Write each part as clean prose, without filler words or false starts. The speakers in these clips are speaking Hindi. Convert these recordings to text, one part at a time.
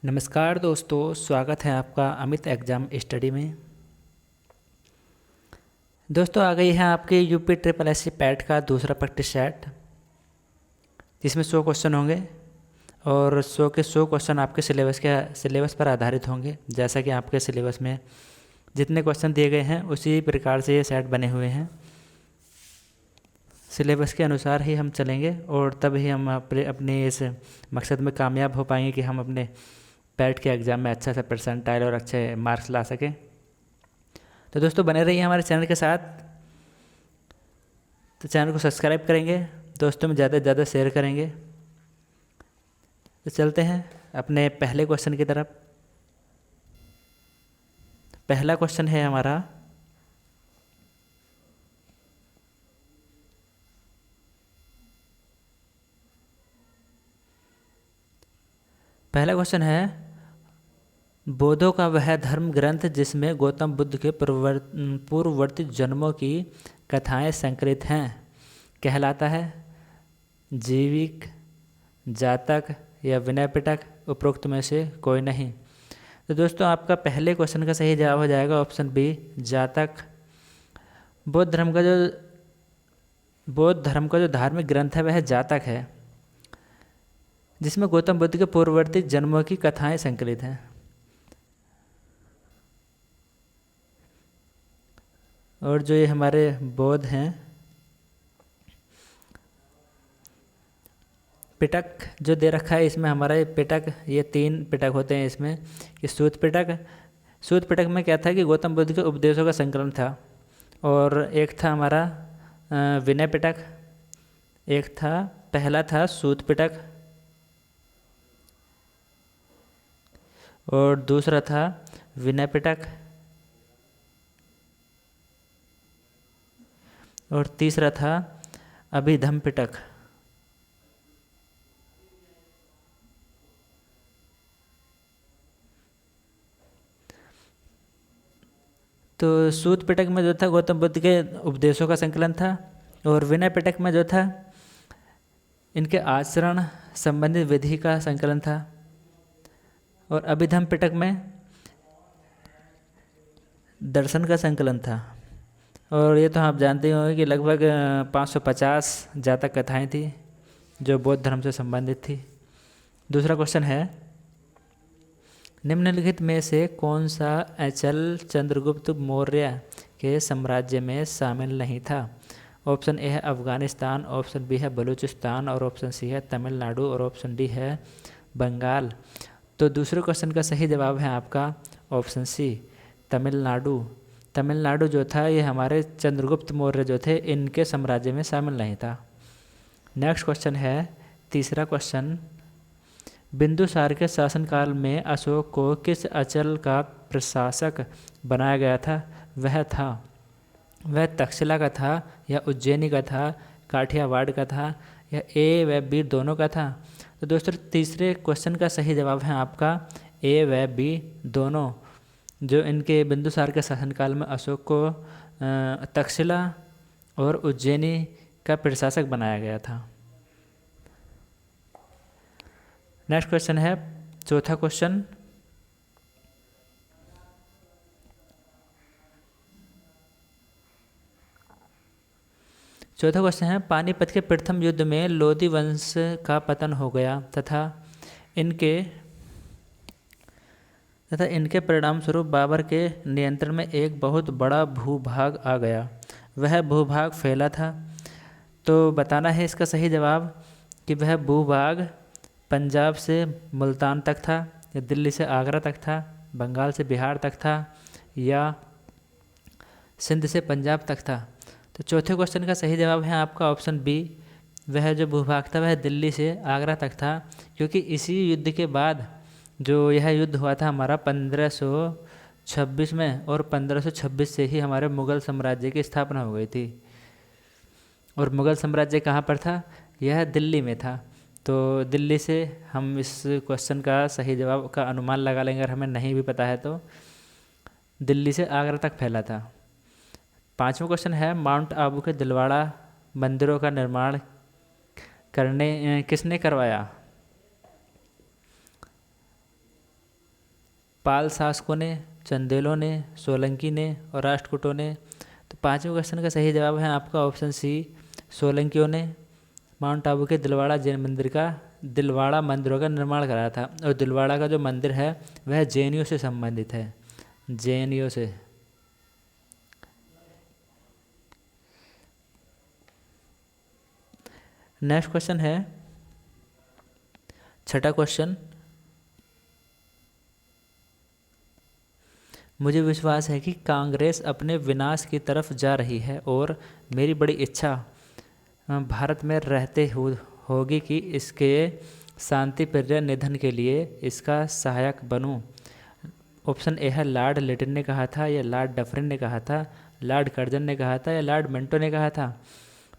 नमस्कार दोस्तों, स्वागत है आपका अमित एग्ज़ाम स्टडी में। दोस्तों आ गई है आपके UP triple S C PET का दूसरा प्रैक्टिस सेट, जिसमें 100 क्वेश्चन होंगे और 100 के 100 क्वेश्चन आपके सिलेबस पर आधारित होंगे। जैसा कि आपके सिलेबस में जितने क्वेश्चन दिए गए हैं उसी प्रकार से ये सेट बने हुए हैं। सिलेबस के अनुसार ही हम चलेंगे और तब ही हम अपने इस मकसद में कामयाब हो पाएंगे कि हम अपने पैट के एग्ज़ाम में अच्छा सा परसेंटाइल और अच्छे मार्क्स ला सकें। तो दोस्तों बने रहिए हमारे चैनल के साथ। तो चैनल को सब्सक्राइब करेंगे, दोस्तों में ज़्यादा से ज़्यादा शेयर करेंगे। तो चलते हैं अपने पहले क्वेश्चन की तरफ। पहला क्वेश्चन है हमारा, पहला क्वेश्चन है बौद्धों का वह धर्म ग्रंथ जिसमें गौतम बुद्ध के पूर्ववर्ती जन्मों की कथाएं संकलित हैं कहलाता है? जीविक, जातक या विनय पिटक, उपरोक्त में से कोई नहीं। तो दोस्तों आपका पहले क्वेश्चन का सही जवाब हो जाएगा ऑप्शन बी, जातक। बौद्ध धर्म का जो धार्मिक ग्रंथ है वह जातक है, जिसमें गौतम बुद्ध के पूर्ववर्ती जन्मों की कथाएं संकलित हैं। और जो ये हमारे बौद्ध हैं, पिटक जो दे रखा है इसमें हमारा ये पिटक, ये 3 पिटक होते हैं इसमें कि सूत पिटक में क्या था कि गौतम बुद्ध के उपदेशों का संकलन था। और एक था हमारा विनय पिटक, पहला था सूत पिटक और दूसरा था विनय पिटक और तीसरा था अभिधम पिटक। तो सूत पिटक में जो था गौतम बुद्ध के उपदेशों का संकलन था और विनय पिटक में जो था इनके आचरण संबंधित विधि का संकलन था और अभिधम पिटक में दर्शन का संकलन था। और ये तो आप जानते होंगे कि लगभग 550 जातक कथाएं थी जो बौद्ध धर्म से संबंधित थी। दूसरा क्वेश्चन है, निम्नलिखित में से कौन सा अचल चंद्रगुप्त मौर्य के साम्राज्य में शामिल नहीं था? ऑप्शन ए है अफगानिस्तान, ऑप्शन बी है बलूचिस्तान और ऑप्शन सी है तमिलनाडु और ऑप्शन डी है बंगाल। तो दूसरे क्वेश्चन का सही जवाब है आपका ऑप्शन सी, तमिलनाडु जो था ये हमारे चंद्रगुप्त मौर्य जो थे इनके साम्राज्य में शामिल नहीं था। नेक्स्ट क्वेश्चन है, तीसरा क्वेश्चन, बिंदुसार के शासनकाल में अशोक को किस अंचल का प्रशासक बनाया गया था? वह तक्षशिला का था या उज्जैनी का था, काठियावाड़ का था या ए व बी दोनों का था? तो दोस्तों तीसरे क्वेश्चन का सही जवाब है आपका ए व बी दोनों। जो इनके बिंदुसार के शासनकाल में अशोक को तक्षशिला और उज्जैनी का प्रशासक बनाया गया था। नेक्स्ट क्वेश्चन है चौथा क्वेश्चन, है पानीपत के प्रथम युद्ध में लोधी वंश का पतन हो गया तथा इनके परिणाम स्वरूप बाबर के नियंत्रण में एक बहुत बड़ा भूभाग आ गया। वह भूभाग फैला था। तो बताना है इसका सही जवाब कि वह भूभाग पंजाब से मुल्तान तक था या दिल्ली से आगरा तक था, बंगाल से बिहार तक था या सिंध से पंजाब तक था। तो चौथे क्वेश्चन का सही जवाब है आपका ऑप्शन बी, वह जो भूभाग था वह दिल्ली से आगरा तक था, क्योंकि इसी युद्ध के बाद जो यह युद्ध हुआ था हमारा 1526 में और 1526 से ही हमारे मुग़ल साम्राज्य की स्थापना हो गई थी। और मुग़ल साम्राज्य कहाँ पर था? यह दिल्ली में था। तो दिल्ली से हम इस क्वेश्चन का सही जवाब का अनुमान लगा लेंगे, अगर हमें नहीं भी पता है तो दिल्ली से आगरा तक फैला था। पांचवा क्वेश्चन है, माउंट आबू के दिलवाड़ा मंदिरों का निर्माण किसने करवाया? पाल शासकों ने, चंदेलों ने, सोलंकी ने और राष्ट्रकूटों ने। तो पाँचवें क्वेश्चन का सही जवाब है आपका ऑप्शन सी, सोलंकियों ने माउंट आबू के दिलवाड़ा मंदिरों का निर्माण कराया था। और दिलवाड़ा का जो मंदिर है वह जैनियों से संबंधित है, जैनियों से। नेक्स्ट क्वेश्चन है छठा क्वेश्चन। मुझे विश्वास है कि कांग्रेस अपने विनाश की तरफ जा रही है और मेरी बड़ी इच्छा भारत में रहते होगी कि इसके शांतिप्रिय निधन के लिए इसका सहायक बनूं। ऑप्शन ए है लॉर्ड लिटिन ने कहा था, या लॉर्ड डफरिन ने कहा था, लॉर्ड कर्जन ने कहा था, या लॉर्ड मिंटो ने कहा था।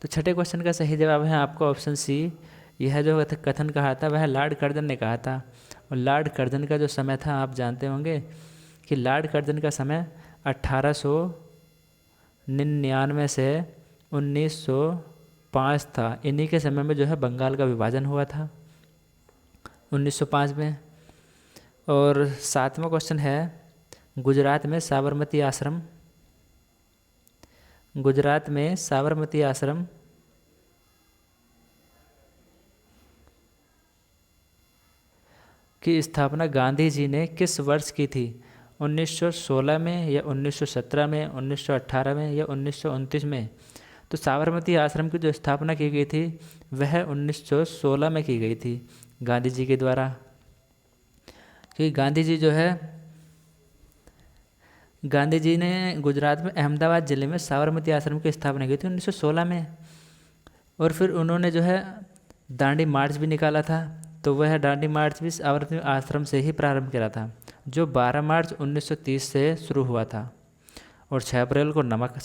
तो छठे क्वेश्चन का सही जवाब है आपका ऑप्शन सी। यह जो कथन कहा था वह लॉर्ड कर्जन ने कहा था। और लॉर्ड कर्जन का जो समय था आप जानते होंगे कि लॉर्ड कर्जन का समय 1899 से 1905 था। इन्हीं के समय में जो है बंगाल का विभाजन हुआ था 1905 में। और सातवां क्वेश्चन है गुजरात में साबरमती आश्रम की स्थापना गांधी जी ने किस वर्ष की थी? 1916 में, या 1917 में, 1918 में, या 1929 में? तो साबरमती आश्रम की जो स्थापना की गई थी वह 1916 में की गई थी गांधी जी के द्वारा। क्योंकि गांधी जी ने गुजरात में अहमदाबाद ज़िले में साबरमती आश्रम की स्थापना की थी 1916 में। और फिर उन्होंने जो है दांडी मार्च भी निकाला था। तो वह दांडी मार्च भी साबरमती आश्रम से ही प्रारंभ करा था, जो 12 मार्च 1930 से शुरू हुआ था। और 6 अप्रैल को नमक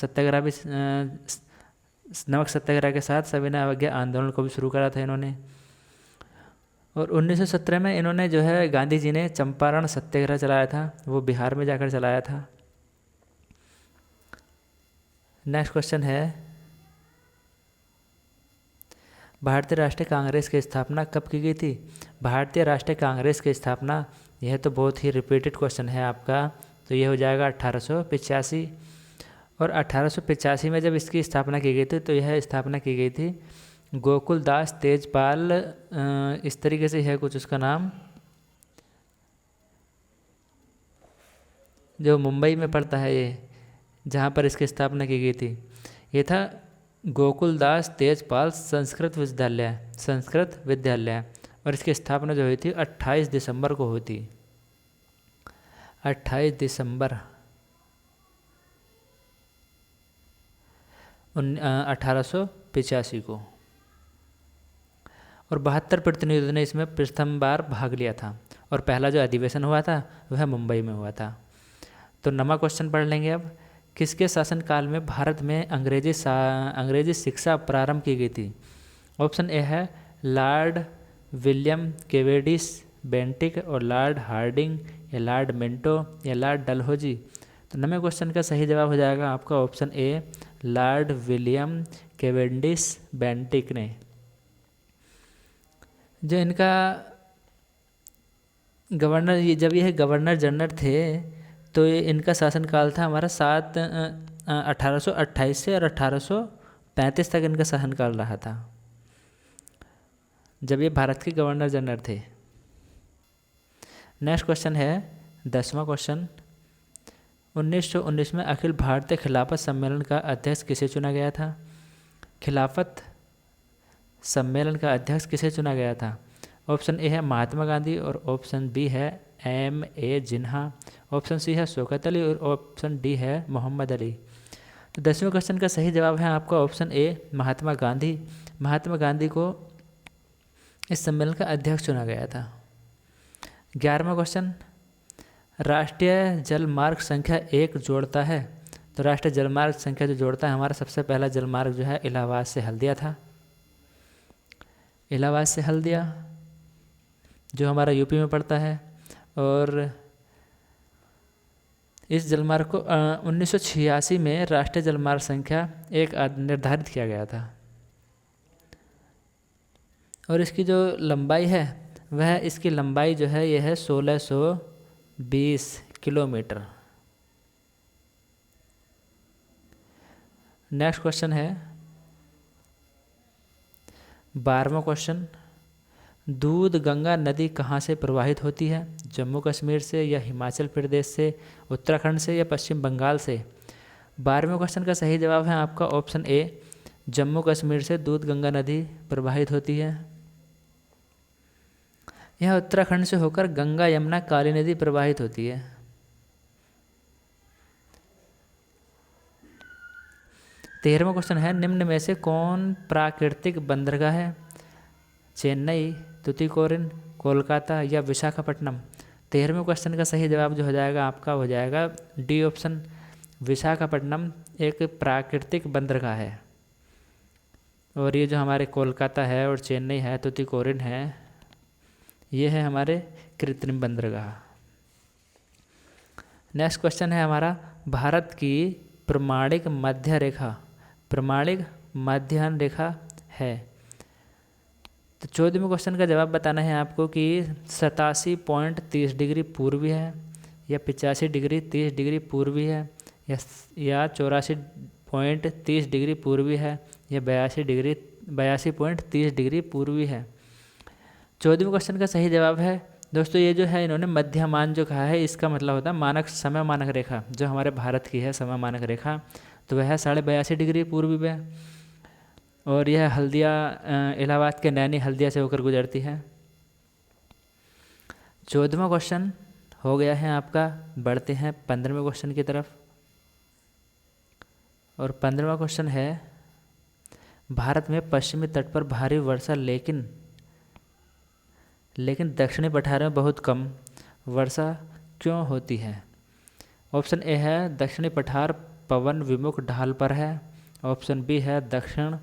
सत्याग्रह के साथ सविनय अवज्ञा आंदोलन को भी शुरू करा था इन्होंने। और 1917 में इन्होंने जो है गांधी जी ने चंपारण सत्याग्रह चलाया था, वो बिहार में जाकर चलाया था। नेक्स्ट क्वेश्चन है भारतीय राष्ट्रीय कांग्रेस की स्थापना कब की गई थी? भारतीय राष्ट्रीय कांग्रेस की स्थापना, यह तो बहुत ही रिपीटेड क्वेश्चन है आपका, तो ये हो जाएगा 1885। और 1885 में जब इसकी स्थापना की गई थी तो यह स्थापना की गई थी गोकुलदास तेजपाल, इस तरीके से है कुछ उसका नाम, जो मुंबई में पड़ता है ये, जहाँ पर इसकी स्थापना की गई थी। ये था गोकुलदास तेजपाल संस्कृत विद्यालय। और इसकी स्थापना जो हुई थी 28 दिसंबर को हुई थी, 28 दिसंबर 1885 को। और 72 प्रतिनिधियों ने इसमें प्रथम बार भाग लिया था। और पहला जो अधिवेशन हुआ था वह मुंबई में हुआ था। तो नवा क्वेश्चन पढ़ लेंगे अब। किसके शासनकाल में भारत में अंग्रेजी शिक्षा प्रारंभ की गई थी? ऑप्शन ए है लॉर्ड विलियम केवेडिश बेंटिक और लॉर्ड हार्डिंग, या लॉर्ड मिंटो, या लॉर्ड डलहौजी। तो नवे क्वेश्चन का सही जवाब हो जाएगा आपका option A, Lord William Cavendish Bentinck ने। जो इनका गवर्नर, जब यह गवर्नर जनरल थे तो ये इनका शासनकाल था हमारा 1828 से और 1835 तक इनका शासनकाल रहा था, जब ये भारत के गवर्नर जनरल थे। नेक्स्ट क्वेश्चन है 10वां क्वेश्चन। 1919 में अखिल भारतीय खिलाफत सम्मेलन का अध्यक्ष किसे चुना गया था? खिलाफत सम्मेलन का अध्यक्ष किसे चुना गया था? ऑप्शन ए है महात्मा गांधी, और ऑप्शन बी है M.A. जिन्हा, ऑप्शन सी है शौकत अली, और ऑप्शन डी है मोहम्मद अली। तो 10वें क्वेश्चन का सही जवाब है आपका ऑप्शन ए, महात्मा गांधी। महात्मा गांधी को इस सम्मेलन का अध्यक्ष चुना गया था। 11वां क्वेश्चन, राष्ट्रीय जलमार्ग संख्या 1 जोड़ता है। तो राष्ट्रीय जलमार्ग संख्या जो जोड़ता है, हमारा सबसे पहला जलमार्ग जो है इलाहाबाद से हल्दिया था, इलाहाबाद से हल्दिया, जो हमारा यूपी में पड़ता है। और इस जलमार्ग को 1986 में राष्ट्रीय जलमार्ग संख्या 1 निर्धारित किया गया था। और इसकी जो लंबाई है वह, इसकी लंबाई जो है यह है 1600 20 किलोमीटर। नेक्स्ट क्वेश्चन है 12वां क्वेश्चन, दूध गंगा नदी कहाँ से प्रवाहित होती है? जम्मू कश्मीर से या हिमाचल प्रदेश से, उत्तराखंड से या पश्चिम बंगाल से? 12वें क्वेश्चन का सही जवाब है आपका ऑप्शन ए, जम्मू कश्मीर से दूध गंगा नदी प्रवाहित होती है। यह उत्तराखंड से होकर गंगा यमुना काली नदी प्रवाहित होती है। 13वां क्वेश्चन है, निम्न में से कौन प्राकृतिक बंदरगाह है? चेन्नई, तुतीकोरिन, कोलकाता या विशाखापट्टनम? 13वें क्वेश्चन का सही जवाब जो हो जाएगा आपका हो जाएगा डी ऑप्शन, विशाखापट्टनम एक प्राकृतिक बंदरगाह है। और ये जो हमारे कोलकाता है और चेन्नई है, तुतीकोरिन है, ये है हमारे कृत्रिम बंदरगाह। नेक्स्ट क्वेश्चन है हमारा, भारत की प्रमाणिक मध्य रेखा है। तो 14वें क्वेश्चन का जवाब बताना है आपको कि 87.30 डिग्री पूर्वी है या 85 डिग्री 30 डिग्री पूर्वी है या 84.30 डिग्री पूर्वी है या 82.30 डिग्री पूर्वी है। 14वें क्वेश्चन का सही जवाब है दोस्तों, ये जो है इन्होंने मध्यमान जो कहा है, इसका मतलब होता है मानक समय मानक रेखा जो हमारे भारत की है समय मानक रेखा, तो वह है 82.5 डिग्री पूर्वी में। और यह हल्दिया इलाहाबाद के नैनी हल्दिया से होकर गुजरती है। 14वां क्वेश्चन हो गया है आपका। बढ़ते हैं 15वें क्वेश्चन की तरफ। और 15वां क्वेश्चन है, भारत में पश्चिमी तट पर भारी वर्षा लेकिन दक्षिणी पठारों में बहुत कम वर्षा क्यों होती है? ऑप्शन ए है दक्षिणी पठार पवन विमुख ढाल पर है। ऑप्शन बी है दक्षिण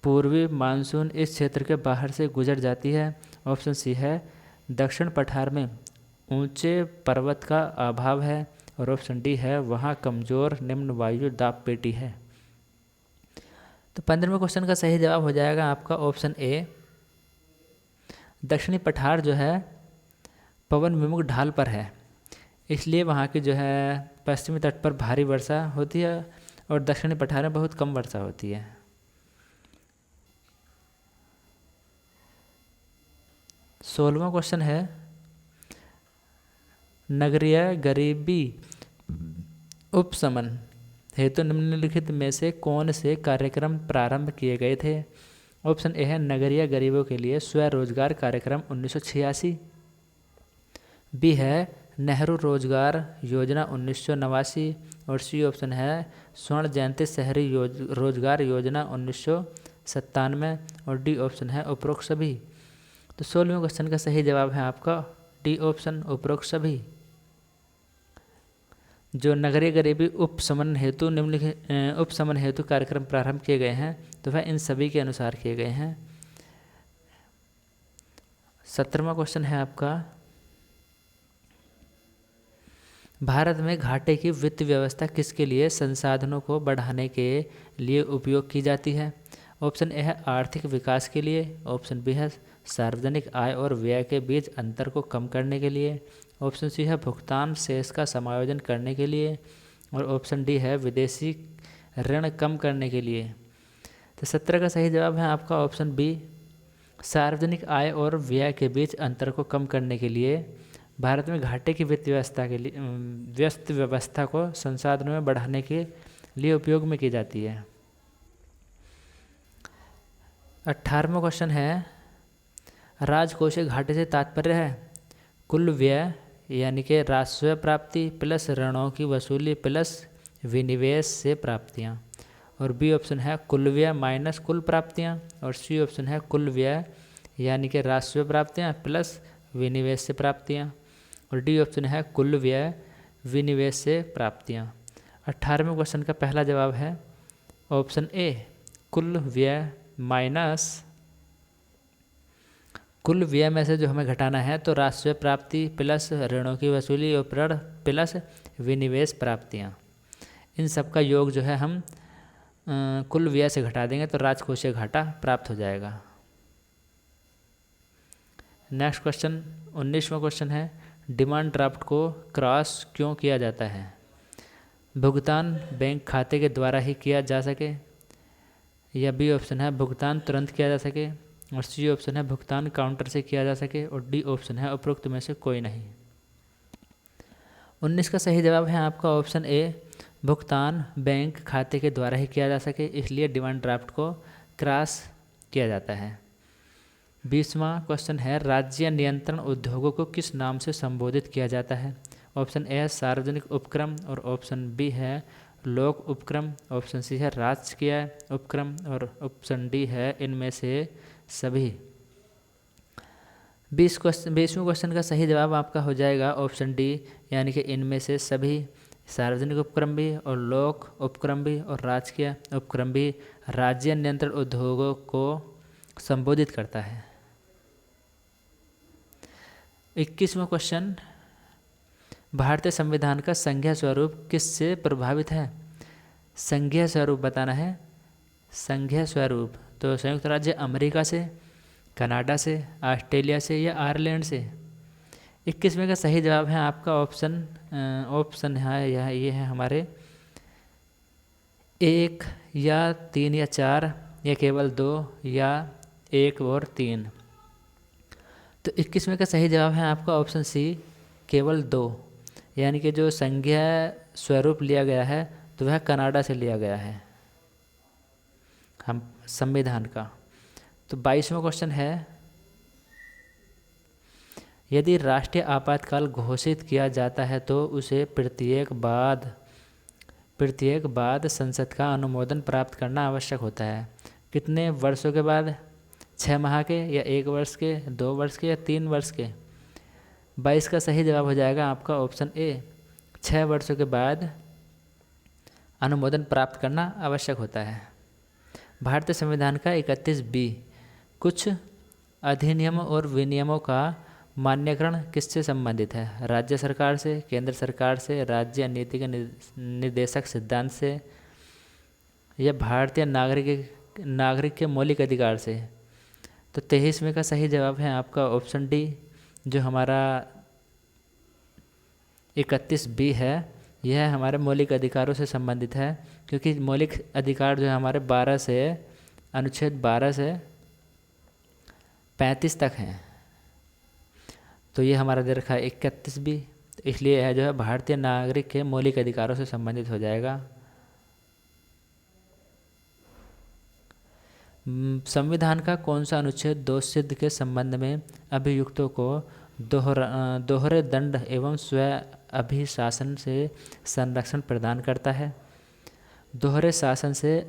पूर्वी मानसून इस क्षेत्र के बाहर से गुजर जाती है। ऑप्शन सी है दक्षिण पठार में ऊंचे पर्वत का अभाव है। और ऑप्शन डी है वहाँ कमज़ोर निम्न वायु दाब पेटी है। तो 15वें क्वेश्चन का सही जवाब हो जाएगा आपका ऑप्शन ए, दक्षिणी पठार जो है पवन विमुख ढाल पर है, इसलिए वहाँ की जो है पश्चिमी तट पर भारी वर्षा होती है और दक्षिणी पठार में बहुत कम वर्षा होती है। 16वां क्वेश्चन है, नगरीय गरीबी उपशमन हेतु निम्नलिखित में से कौन से कार्यक्रम प्रारंभ किए गए थे? ऑप्शन ए है नगरीय गरीबों के लिए स्वरोजगार कार्यक्रम 1986। बी है नेहरू रोजगार योजना 1989। और सी ऑप्शन है स्वर्ण जयंती शहरी रोजगार योजना 1997। और डी ऑप्शन है उपरोक्त सभी। तो 16वें क्वेश्चन का सही जवाब है आपका डी ऑप्शन उपरोक्त सभी। जो नगरीय गरीबी उपशमन हेतु कार्यक्रम प्रारंभ किए गए हैं तो वह इन सभी के अनुसार किए गए हैं। 17वां क्वेश्चन है आपका, भारत में घाटे की वित्त व्यवस्था किसके लिए संसाधनों को बढ़ाने के लिए उपयोग की जाती है? ऑप्शन ए है आर्थिक विकास के लिए। ऑप्शन बी है सार्वजनिक आय और व्यय के बीच अंतर को कम करने के लिए। ऑप्शन सी है भुगतान शेष का समायोजन करने के लिए। और ऑप्शन डी है विदेशी ऋण कम करने के लिए। तो 17 का सही जवाब है आपका ऑप्शन बी, सार्वजनिक आय और व्यय के बीच अंतर को कम करने के लिए भारत में घाटे की वित्त व्यवस्था को संसाधनों में बढ़ाने के लिए उपयोग में की जाती है। 18वां क्वेश्चन है, राजकोषीय घाटे से तात्पर्य है कुल व्यय यानी कि राजस्व प्राप्ति प्लस ऋणों की वसूली प्लस विनिवेश से प्राप्तियाँ। और बी ऑप्शन है कुल व्यय माइनस कुल प्राप्तियाँ। और सी ऑप्शन है कुल व्यय यानी कि राजस्व प्राप्तियाँ प्लस विनिवेश से प्राप्तियाँ। और डी ऑप्शन है कुल व्यय विनिवेश से प्राप्तियाँ। 18वें क्वेश्चन का पहला जवाब है ऑप्शन ए, कुल व्यय माइनस कुल व्यय में से जो हमें घटाना है तो राजस्व प्राप्ति प्लस ऋणों की वसूली और ऋण प्लस विनिवेश प्राप्तियाँ, इन सब का योग जो है हम कुल व्यय से घटा देंगे तो राजकोषीय घाटा प्राप्त हो जाएगा। नेक्स्ट क्वेश्चन 19वां क्वेश्चन है, डिमांड ड्राफ्ट को क्रॉस क्यों किया जाता है? भुगतान बैंक खाते के द्वारा ही किया जा सके, या बी ऑप्शन है भुगतान तुरंत किया जा सके, और सी ऑप्शन है भुगतान काउंटर से किया जा सके, और डी ऑप्शन है उपरोक्त में से कोई नहीं। 19 का सही जवाब है आपका ऑप्शन ए, भुगतान बैंक खाते के द्वारा ही किया जा सके, इसलिए डिमांड ड्राफ्ट को क्रॉस किया जाता है। 20वां क्वेश्चन है, राज्य नियंत्रण उद्योगों को किस नाम से संबोधित किया जाता है? ऑप्शन ए है सार्वजनिक उपक्रम, और ऑप्शन बी है लोक उपक्रम, ऑप्शन सी है राजकीय उपक्रम, और ऑप्शन डी है इनमें से सभी। 20वें क्वेश्चन का सही जवाब आपका हो जाएगा ऑप्शन डी, यानी कि इनमें से सभी। सार्वजनिक उपक्रम भी और लोक उपक्रम भी और राजकीय उपक्रम भी राज्य नियंत्रण उद्योगों को संबोधित करता है। 21वां क्वेश्चन, भारतीय संविधान का संघीय स्वरूप किससे प्रभावित है? संघीय स्वरूप बताना है। संघीय स्वरूप तो संयुक्त राज्य अमेरिका से, कनाडा से, ऑस्ट्रेलिया से या आयरलैंड से। 21वें का सही जवाब है आपका ऑप्शन है ये है हमारे 1 या 3 या 4 या केवल 2 या 1 और 3। तो 21वें का सही जवाब है आपका ऑप्शन सी, केवल 2, यानी कि जो संघीय स्वरूप लिया गया है तो वह कनाडा से लिया गया है हम संविधान का। तो 22वां क्वेश्चन है, यदि राष्ट्रीय आपातकाल घोषित किया जाता है तो उसे प्रत्येक बाद संसद का अनुमोदन प्राप्त करना आवश्यक होता है। कितने वर्षों के बाद? 6 माह के, या 1 वर्ष के, 2 वर्ष के, या 3 वर्ष के? 22 का सही जवाब हो जाएगा आपका ऑप्शन ए, 6 वर्षों के बाद अनुमोदन प्राप्त करना आवश्यक होता है। भारतीय संविधान का 31B, कुछ अधिनियमों और विनियमों का मान्यकरण किससे संबंधित है? राज्य सरकार से, केंद्र सरकार से, राज्य नीति के निर्देशक सिद्धांत से, या भारतीय नागरिक के मौलिक अधिकार से? तो 23वें का सही जवाब है आपका ऑप्शन डी, जो हमारा 31B है, यह हमारे मौलिक अधिकारों से संबंधित है, क्योंकि मौलिक अधिकार जो है हमारे 12 से अनुच्छेद 12 से 35 तक हैं। तो ये हमारा दे रखा है 31B, इसलिए यह जो है भारतीय नागरिक के मौलिक अधिकारों से संबंधित हो जाएगा। संविधान का कौन सा अनुच्छेद दोषसिद्ध के संबंध में अभियुक्तों को दोहरे दंड एवं स्व अभिशासन से संरक्षण प्रदान करता है? दोहरे शासन से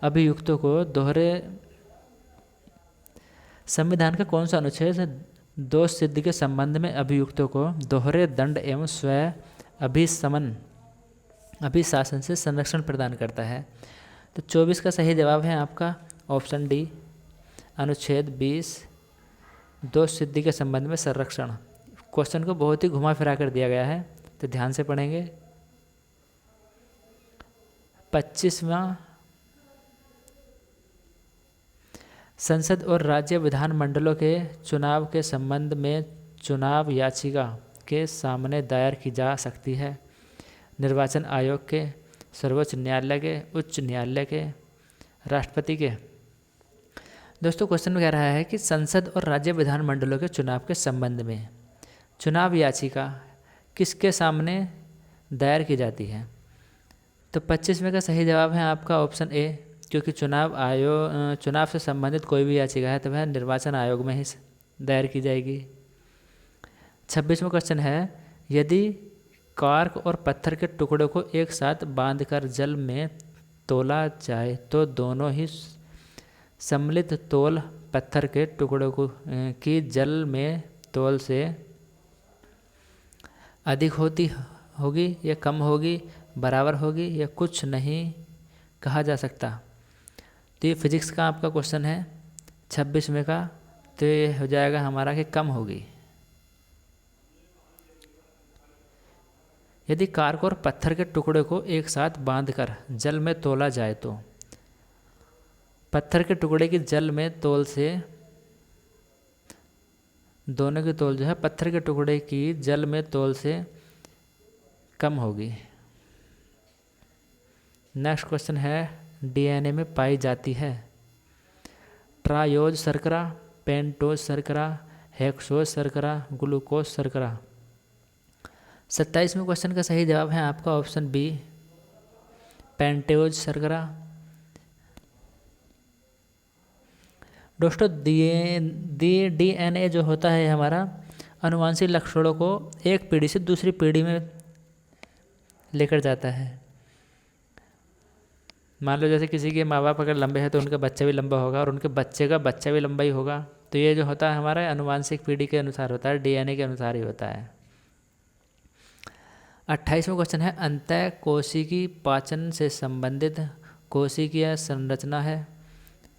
अभियुक्तों को संविधान का कौन सा अनुच्छेद दोष सिद्धि के संबंध में अभियुक्तों को दोहरे दंड एवं स्व अभिशासन से संरक्षण प्रदान करता है? तो 24 का सही जवाब है आपका ऑप्शन डी, अनुच्छेद 20 दोष सिद्धि के संबंध में संरक्षण। क्वेश्चन को बहुत ही घुमा फिरा कर दिया गया है, तो ध्यान से पढ़ेंगे। 25वां, संसद और राज्य विधानमंडलों के चुनाव के संबंध में चुनाव याचिका के सामने दायर की जा सकती है? निर्वाचन आयोग के, सर्वोच्च न्यायालय के, उच्च न्यायालय के, राष्ट्रपति के? दोस्तों क्वेश्चन कह रहा है कि संसद और राज्य विधानमंडलों के चुनाव के संबंध में चुनाव याचिका किसके सामने दायर की जाती है? तो 25वें का सही जवाब है आपका ऑप्शन ए, क्योंकि चुनाव से संबंधित कोई भी याचिका है तो वह निर्वाचन आयोग में ही दायर की जाएगी। 26वां क्वेश्चन है, यदि कार्क और पत्थर के टुकड़ों को एक साथ बांधकर जल में तोला जाए तो दोनों ही सम्मिलित तौल पत्थर के टुकड़ों की जल में तौल से अधिक होगी या कम होगी, बराबर होगी या कुछ नहीं कहा जा सकता? तो ये फिजिक्स का आपका क्वेश्चन है 26वें का, तो ये हो जाएगा हमारा कि कम होगी। यदि कार्क और पत्थर के टुकड़े को एक साथ बांधकर जल में तौला जाए तो पत्थर के टुकड़े की जल में तौल से दोनों की तौल जो है पत्थर के टुकड़े की जल में तौल से कम होगी। नेक्स्ट क्वेश्चन है डीएनए में पाई जाती है ट्रायोज शर्करा, पेंटोज शर्करा, हेक्सोज शर्करा, ग्लूकोज शर्करा। 27वें क्वेश्चन का सही जवाब है आपका ऑप्शन बी, पेंटोज शर्करा। दोस्तों डीएनए जो होता है हमारा अनुवांशिक लक्षणों को एक पीढ़ी से दूसरी पीढ़ी में लेकर जाता है। मान लो जैसे किसी के माँ बाप अगर लंबे हैं तो उनका बच्चा भी लंबा होगा और उनके बच्चे का बच्चा भी लंबा ही होगा। तो ये जो होता है हमारा अनुवांशिक पीढ़ी के अनुसार होता है, डीएनए के अनुसार ही होता है। 28वां क्वेश्चन है अंतःकोशिकी पाचन से संबंधित कोशिकीय संरचना है।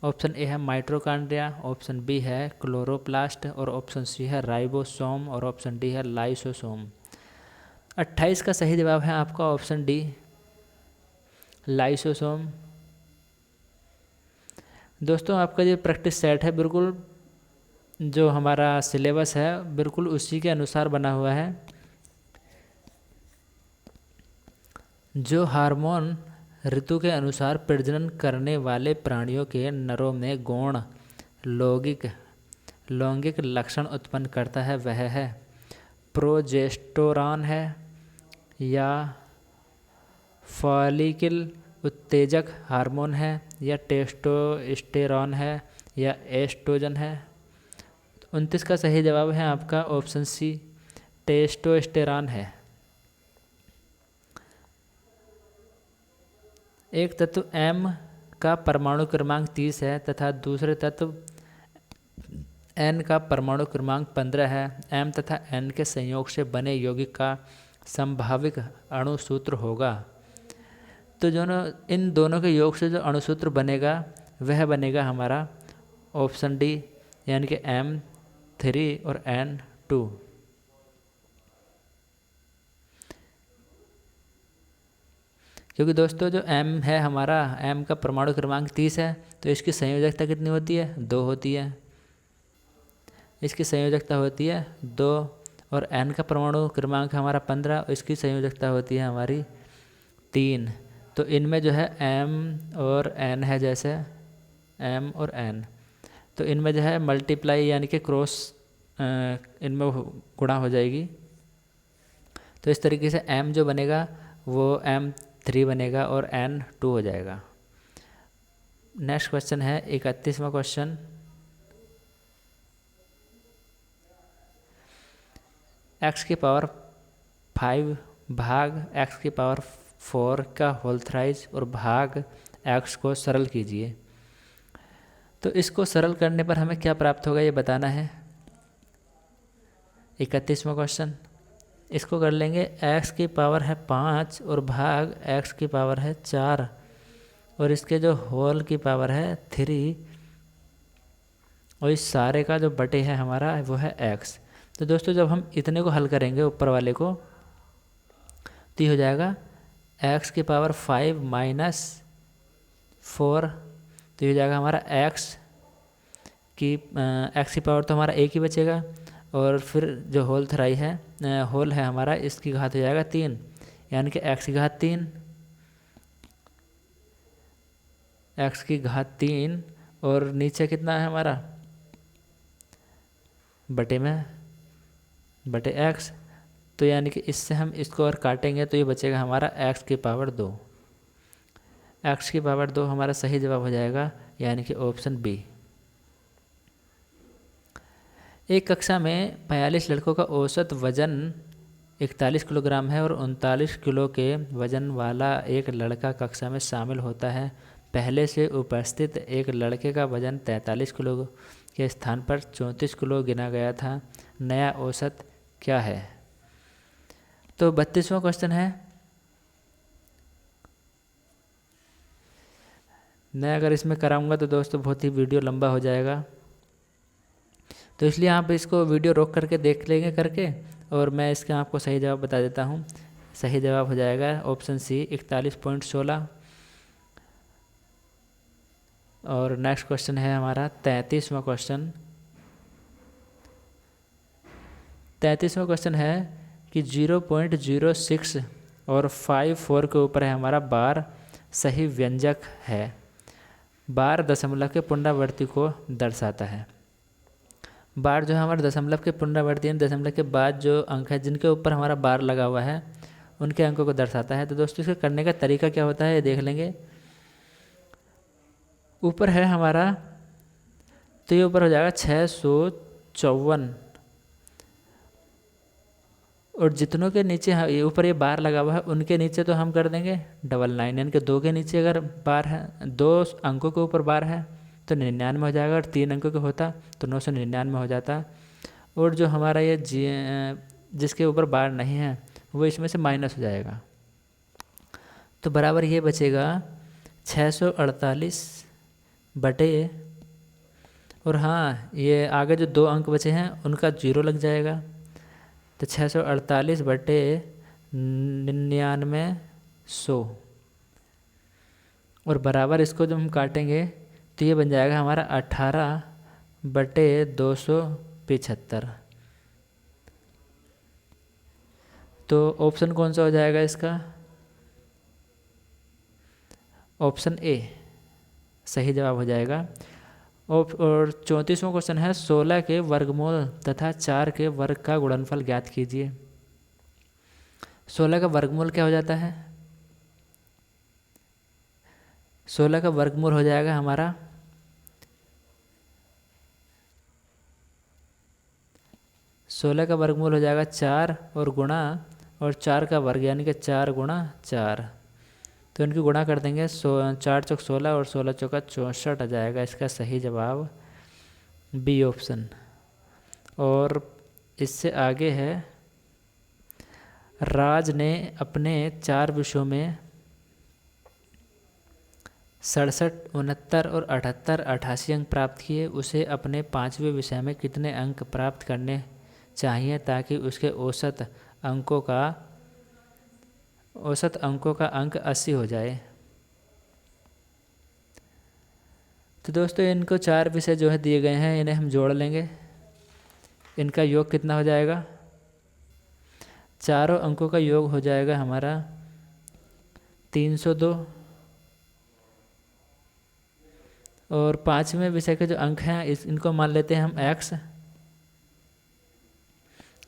ऑप्शन ए है माइटोकॉन्ड्रिया, ऑप्शन बी है क्लोरोप्लास्ट और ऑप्शन सी है राइबोसोम और ऑप्शन डी है लाइसोसोम। 28 का सही जवाब है आपका ऑप्शन डी, लाइसोसोम। दोस्तों आपका जो प्रैक्टिस सेट है बिल्कुल जो हमारा सिलेबस है बिल्कुल उसी के अनुसार बना हुआ है। जो हार्मोन ऋतु के अनुसार प्रजनन करने वाले प्राणियों के नरों में गौण लैंगिक लक्षण उत्पन्न करता है वह है प्रोजेस्टेरॉन है या फॉलिकल उत्तेजक हार्मोन है या टेस्टोस्टेरॉन है या एस्ट्रोजन है। 29 का सही जवाब है आपका ऑप्शन सी, टेस्टोस्टेरॉन है। एक तत्व M का परमाणु क्रमांक 30 है तथा दूसरे तत्व N का परमाणु क्रमांक 15 है। M तथा N के संयोग से बने यौगिक का संभावित अणुसूत्र होगा। तो जो इन दोनों के योग से जो अणुसूत्र बनेगा वह बनेगा हमारा ऑप्शन डी, यानी कि M3 और N2। क्योंकि दोस्तों जो M है हमारा, M का परमाणु क्रमांक 30 है तो इसकी संयोजकता कितनी होती है? 2 होती है। इसकी संयोजकता होती है 2 और N का परमाणु क्रमांक हमारा 15 और इसकी संयोजकता होती है हमारी 3। तो इनमें जो है M और N है, जैसे M और N, तो इनमें जो है मल्टीप्लाई यानी कि क्रॉस इनमें गुणा हो जाएगी। तो इस तरीके से M जो बनेगा वो M3 बनेगा और N2 हो जाएगा। नेक्स्ट क्वेश्चन है 31वां क्वेश्चन। x की पावर 5 भाग x की पावर 4 का होल थ्राइज और भाग x को सरल कीजिए। तो इसको सरल करने पर हमें क्या प्राप्त होगा ये बताना है। 31वां क्वेश्चन, इसको कर लेंगे x की पावर है 5 और भाग x की पावर है 4 और इसके जो होल की पावर है 3 और इस सारे का जो बटे है हमारा वो है x। तो दोस्तों जब हम इतने को हल करेंगे ऊपर वाले को तो ये हो जाएगा x की पावर 5 माइनस 4, तो ये हो जाएगा हमारा x की पावर तो हमारा एक ही बचेगा और फिर जो होल थ्राई है होल है हमारा इसकी घात हो जाएगा 3, यानी कि x की घात 3, x की घात 3 और नीचे कितना है हमारा बटे में बटे x। तो यानी कि इससे हम इसको और काटेंगे तो ये बचेगा हमारा x की पावर 2। x की पावर 2 हमारा सही जवाब हो जाएगा, यानी कि ऑप्शन बी। एक कक्षा में 45 लड़कों का औसत वजन 41 किलोग्राम है और 39 किलो के वजन वाला एक लड़का कक्षा में शामिल होता है। पहले से उपस्थित एक लड़के का वजन 43 किलो के स्थान पर 34 किलो गिना गया था। नया औसत क्या है? तो 32वां क्वेश्चन है। मैं अगर इसमें कराऊंगा तो दोस्तों बहुत ही वीडियो लंबा हो जाएगा, तो इसलिए आप इसको वीडियो रोक करके देख लेंगे करके, और मैं इसका आपको सही जवाब बता देता हूँ। सही जवाब हो जाएगा ऑप्शन सी 41.16। और नेक्स्ट क्वेश्चन है हमारा 33वां क्वेश्चन। 33वां क्वेश्चन है कि 0.06 और 54 के ऊपर है हमारा बार सही व्यंजक है। बार दशमलव के पुनरावृत्ति को दर्शाता है। बार जो है हमारे दशमलव के पुनरावृत्ति दशमलव के बाद जो अंक है जिनके ऊपर हमारा बार लगा हुआ है उनके अंकों को दर्शाता है। तो दोस्तों इसको करने का तरीका क्या होता है ये देख लेंगे। ऊपर है हमारा, तो ये ऊपर हो जाएगा 654 और जितनों के नीचे ये ऊपर ये बार लगा हुआ है उनके नीचे तो हम कर देंगे 99, यानी कि 2 के नीचे अगर बार है, 2 अंकों के ऊपर बार है तो 99 हो जाएगा, और 3 अंकों का होता तो 999 हो जाता। और जो हमारा ये जिसके ऊपर बार नहीं है वो इसमें से माइनस हो जाएगा, तो बराबर ये बचेगा 648 बटे, और हाँ ये आगे जो 2 अंक बचे हैं उनका 0 लग जाएगा, तो 648 बटे 9900, और बराबर इसको जब हम काटेंगे तो ये बन जाएगा हमारा 18 बटे 275। तो ऑप्शन कौन सा हो जाएगा इसका? ऑप्शन ए सही जवाब हो जाएगा। और 34वां क्वेश्चन है 16 के वर्गमूल तथा 4 के वर्ग का गुणनफल ज्ञात कीजिए। 16 का वर्गमूल क्या हो जाता है? 16 का वर्गमूल हो जाएगा हमारा 16 का वर्गमूल हो जाएगा 4 और गुणा और 4 का वर्ग यानी कि 4 गुणा 4, तो इनकी गुणा कर देंगे 4 चौक 16 और 16 चौका 64 आ जाएगा। इसका सही जवाब बी ऑप्शन। और इससे आगे है राज ने अपने 4 विषयों में 67, 69 और 78, 88 अंक प्राप्त किए। उसे अपने 5वें विषय में कितने अंक प्राप्त करने चाहिए ताकि उसके औसत अंकों का अंक 80 हो जाए? तो दोस्तों इनको 4 विषय जो है दिए गए हैं, इन्हें हम जोड़ लेंगे। इनका योग कितना हो जाएगा? चारों अंकों का योग हो जाएगा हमारा 302, और 5वें विषय के जो अंक हैं इनको मान लेते हैं हम x।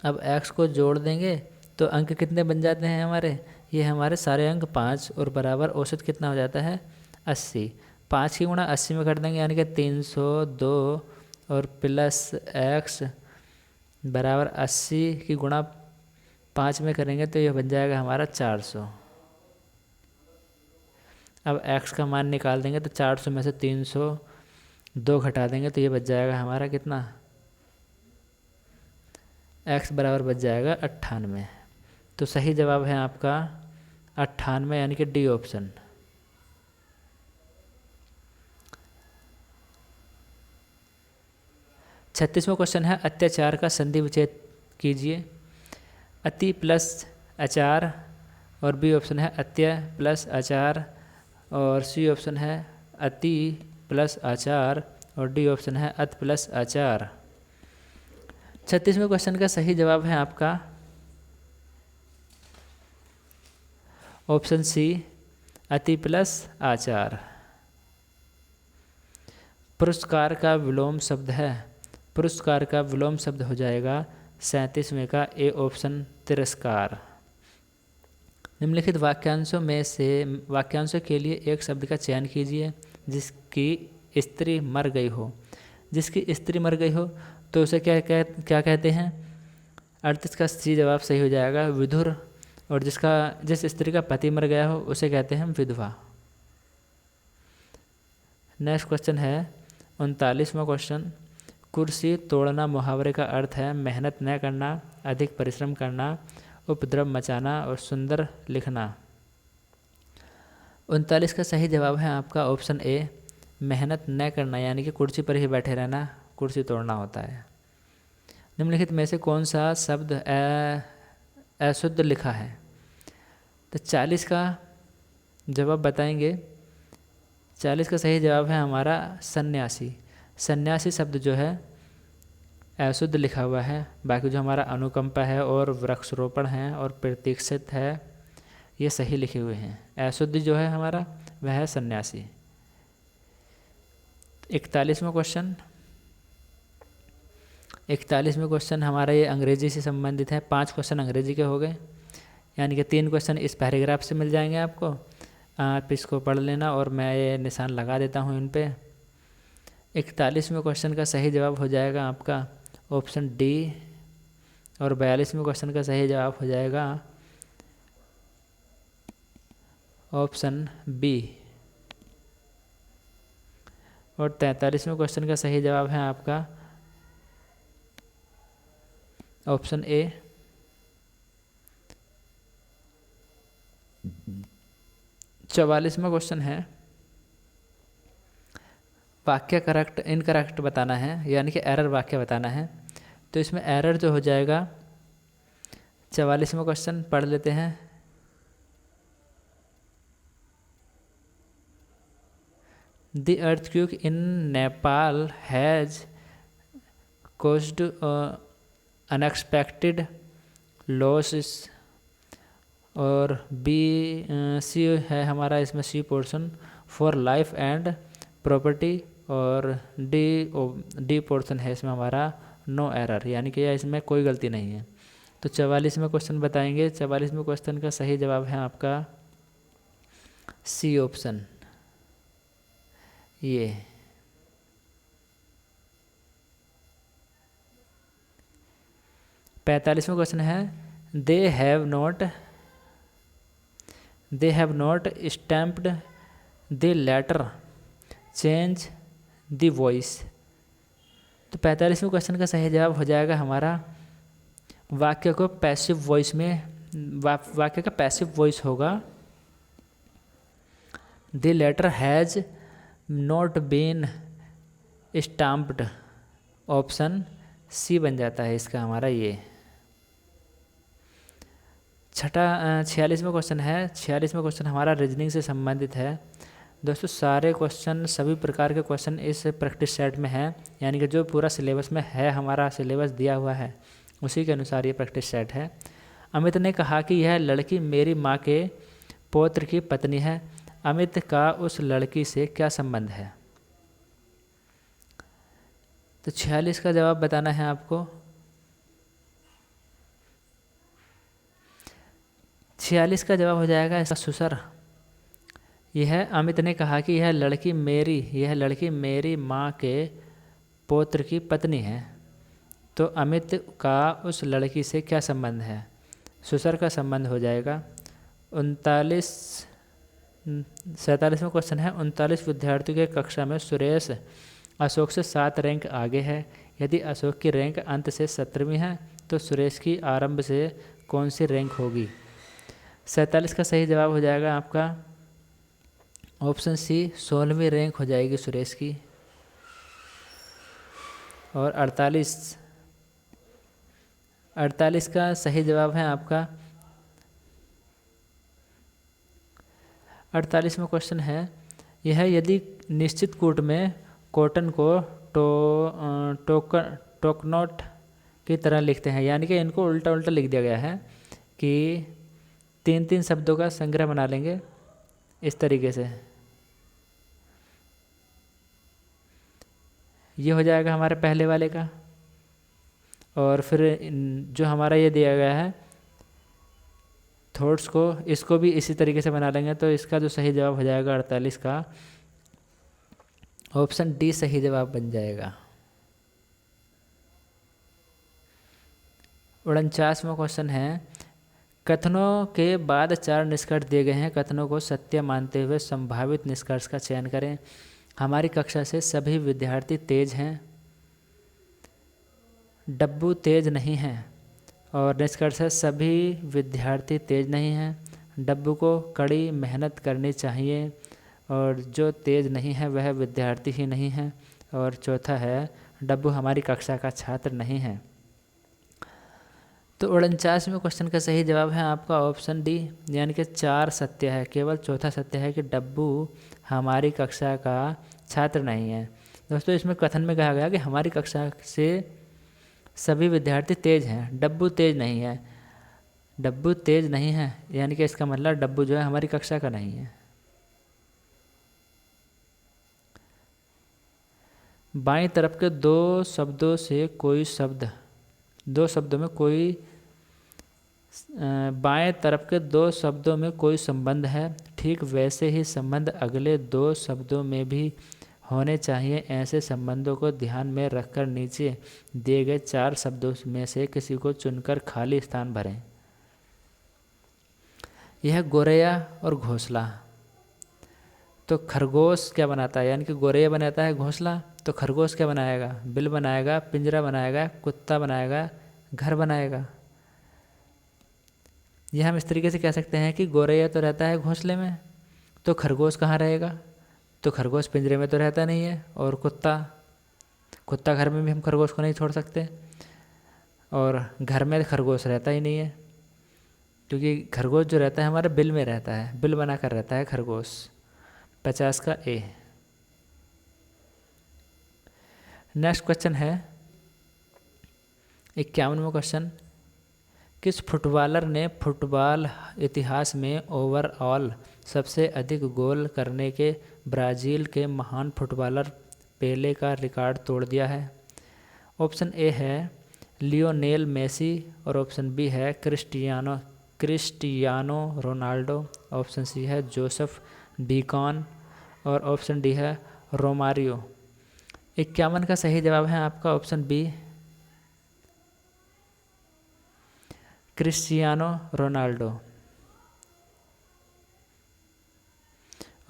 अब x को जोड़ देंगे तो अंक कितने बन जाते हैं हमारे? ये हमारे सारे अंक 5 और बराबर औसत कितना हो जाता है? 80। 5 की गुणा 80 में कर देंगे यानी कि 302 और प्लस x बराबर 80 की गुणा 5 में करेंगे तो यह बन जाएगा हमारा 400। अब x का मान निकाल देंगे तो 400 में से 302 घटा देंगे तो ये बच जाएगा हमारा कितना? x बराबर बच जाएगा 98। तो सही जवाब है आपका 98 यानी कि डी ऑप्शन। छत्तीसवां क्वेश्चन है अत्याचार का संधि विच्छेद कीजिए। अति प्लस आचार, और बी ऑप्शन है अत्य प्लस आचार, और सी ऑप्शन है अति प्लस आचार, और डी ऑप्शन है अत प्लस आचार। 36वें क्वेश्चन का सही जवाब है आपका ऑप्शन सी अति प्लस आचार। पुरस्कार का विलोम शब्द है, पुरस्कार का विलोम शब्द हो जाएगा 37वें का ए ऑप्शन तिरस्कार। निम्नलिखित वाक्यांशों के लिए एक शब्द का चयन कीजिए जिसकी स्त्री मर गई हो। जिसकी स्त्री मर गई हो तो उसे क्या कहते हैं? 38 का सी जवाब सही हो जाएगा विधुर, और जिस स्त्री का पति मर गया हो उसे कहते हैं विधवा। नेक्स्ट क्वेश्चन है 39वां क्वेश्चन। कुर्सी तोड़ना मुहावरे का अर्थ है मेहनत न करना, अधिक परिश्रम करना, उपद्रव मचाना और सुंदर लिखना। 39 का सही जवाब है आपका ऑप्शन ए मेहनत न करना, यानी कि कुर्सी पर ही बैठे रहना कुर्सी तोड़ना होता है। निम्नलिखित में से कौन सा शब्द अशुद्ध लिखा है? तो 40 का जवाब बताएंगे। 40 का सही जवाब है हमारा सन्यासी। सन्यासी शब्द जो है अशुद्ध लिखा हुआ है, बाकी जो हमारा अनुकंपा है और वृक्षारोपण है और प्रतीक्षित है ये सही लिखे हुए हैं। अशुद्ध जो है हमारा वह है सन्यासी। 41वां क्वेश्चन। 41वें क्वेश्चन हमारा ये अंग्रेजी से संबंधित है। 5 क्वेश्चन अंग्रेजी के हो गए, यानी कि 3 क्वेश्चन इस पैराग्राफ से मिल जाएंगे आपको। आप इसको पढ़ लेना और मैं ये निशान लगा देता हूँ इन पे। 41वें क्वेश्चन का सही जवाब हो जाएगा आपका ऑप्शन डी और 42वें क्वेश्चन का सही जवाब हो जाएगा ऑप्शन बी और 43वें क्वेश्चन का सही जवाब है आपका ऑप्शन ए। 44वां क्वेश्चन है वाक्य करेक्ट इनकरेक्ट बताना है, यानी कि एरर वाक्य बताना है। तो इसमें एरर जो हो जाएगा 44वां क्वेश्चन पढ़ लेते हैं। The earthquake in Nepal has caused unexpected losses और सी है हमारा इसमें C portion for life and property और डी पोर्शन है इसमें हमारा नो एरर, यानी कि इसमें कोई गलती नहीं है। तो 44वें क्वेश्चन बताएंगे। 44वें क्वेश्चन का सही जवाब है आपका सी ऑप्शन ये। 45वां क्वेश्चन है they have not stamped the letter change the voice. तो 45वें क्वेश्चन का सही जवाब हो जाएगा हमारा वाक्य को पैसिव वॉइस में वाक्य का पैसिव वॉइस होगा the letter has not been stamped. Option C बन जाता है इसका हमारा ये। 46वां क्वेश्चन है। 46वां क्वेश्चन हमारा रीजनिंग से संबंधित है। दोस्तों सारे क्वेश्चन सभी प्रकार के क्वेश्चन इस प्रैक्टिस सेट में हैं, यानी कि जो पूरा सिलेबस में है हमारा सिलेबस दिया हुआ है उसी के अनुसार ये प्रैक्टिस सेट है। अमित ने कहा कि यह लड़की मेरी माँ के पौत्र की पत्नी है। अमित का उस लड़की से क्या संबंध है? तो 46 का जवाब बताना है आपको। 46 का जवाब हो जाएगा इसका सुसर। यह अमित ने कहा कि यह लड़की मेरी माँ के पौत्र की पत्नी है। तो अमित का उस लड़की से क्या संबंध है? सुसर का संबंध हो जाएगा। 47वां क्वेश्चन है 39 विद्यार्थियों के कक्षा में सुरेश अशोक से 7 रैंक आगे है। यदि अशोक की रैंक अंत से 17वीं है तो सुरेश की आरंभ से कौन सी रैंक होगी? 47 का सही जवाब हो जाएगा आपका ऑप्शन सी 16वीं रैंक हो जाएगी सुरेश की। और 48 का सही जवाब है आपका 48वां क्वेश्चन है यह यदि निश्चित कूट में कॉटन को टोकनॉट की तरह लिखते हैं, यानी कि इनको उल्टा उल्टा लिख दिया गया है कि 3 शब्दों का संग्रह बना लेंगे इस तरीके से। ये हो जाएगा हमारे पहले वाले का। और फिर जो हमारा ये दिया गया है थॉट्स को, इसको भी इसी तरीके से बना लेंगे। तो इसका जो सही जवाब हो जाएगा 48 का ऑप्शन डी सही जवाब बन जाएगा। 49वां क्वेश्चन है कथनों के बाद 4 निष्कर्ष दिए गए हैं। कथनों को सत्य मानते हुए संभावित निष्कर्ष का चयन करें। हमारी कक्षा से सभी विद्यार्थी तेज हैं। डब्बू तेज नहीं है। और निष्कर्ष है सभी विद्यार्थी तेज नहीं हैं। डब्बू को कड़ी मेहनत करनी चाहिए और जो तेज नहीं है वह विद्यार्थी ही नहीं है। और चौथा है डब्बू हमारी कक्षा का छात्र नहीं है। तो 49वें क्वेश्चन का सही जवाब है आपका ऑप्शन डी, यानी कि 4 सत्य है, केवल चौथा सत्य है कि डब्बू हमारी कक्षा का छात्र नहीं है। दोस्तों इसमें कथन में कहा गया कि हमारी कक्षा से सभी विद्यार्थी तेज हैं, डब्बू तेज नहीं है। डब्बू तेज नहीं है यानी कि इसका मतलब डब्बू जो है हमारी कक्षा का नहीं है। बाईं तरफ के दो शब्दों से कोई शब्द, दो शब्दों में कोई बाएं तरफ के दो शब्दों में कोई संबंध है, ठीक वैसे ही संबंध अगले दो शब्दों में भी होने चाहिए। ऐसे संबंधों को ध्यान में रखकर नीचे दिए गए 4 शब्दों में से किसी को चुनकर खाली स्थान भरें। यह गोरैया और घोंसला, तो खरगोश क्या बनाता है, यानी कि गोरैया बनाता है घोंसला, तो खरगोश क्या बनाएगा, बिल बनाएगा, पिंजरा बनाएगा, कुत्ता बनाएगा, घर बनाएगा। यह हम इस तरीके से कह सकते हैं कि गोरैया तो रहता है घोंसले में, तो खरगोश कहाँ रहेगा, तो खरगोश पिंजरे में तो रहता नहीं है। और कुत्ता घर में भी हम खरगोश को नहीं छोड़ सकते, और घर में खरगोश रहता ही नहीं है, क्योंकि खरगोश जो रहता है हमारे बिल में रहता है, बिल बना कर रहता है खरगोश। 50 का ए। नेक्स्ट क्वेश्चन है 51वां क्वेश्चन, किस फुटबॉलर ने फुटबॉल इतिहास में ओवरऑल सबसे अधिक गोल करने के ब्राज़ील के महान फुटबॉलर पेले का रिकॉर्ड तोड़ दिया है? ऑप्शन ए है लियोनेल मेसी, और ऑप्शन बी है क्रिस्टियानो रोनाल्डो, ऑप्शन सी है जोसेफ बीकॉन, और ऑप्शन डी है रोमारियो। 51 का सही जवाब है आपका ऑप्शन बी, क्रिस्टियानो रोनाल्डो।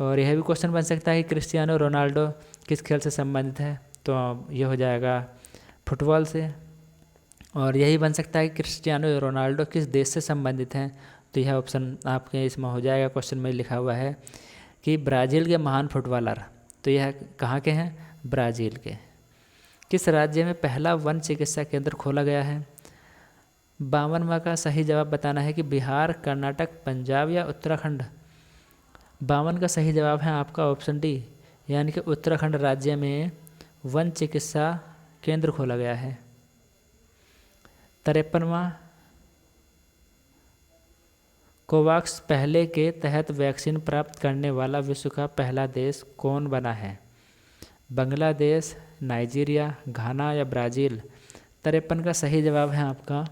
और यह भी क्वेश्चन बन सकता है कि क्रिस्टियानो रोनाल्डो किस खेल से संबंधित है, तो ये हो जाएगा फुटबॉल से। और यही बन सकता है कि क्रिस्टियानो रोनाल्डो किस देश से संबंधित हैं, तो यह ऑप्शन आपके इसमें हो जाएगा। क्वेश्चन में लिखा हुआ है कि ब्राज़ील के महान फुटबॉलर, तो यह कहाँ के हैं, ब्राज़ील के। किस राज्य में पहला वन चिकित्सा केंद्र खोला गया है? 52वां का सही जवाब बताना है कि बिहार, कर्नाटक, पंजाब या उत्तराखंड। 52 का सही जवाब है आपका ऑप्शन डी, यानी कि उत्तराखंड राज्य में वन चिकित्सा केंद्र खोला गया है। 53वां, कोवैक्स पहले के तहत वैक्सीन प्राप्त करने वाला विश्व का पहला देश कौन बना है? बांग्लादेश, नाइजीरिया, घाना या ब्राज़ील। 53 का सही जवाब है आपका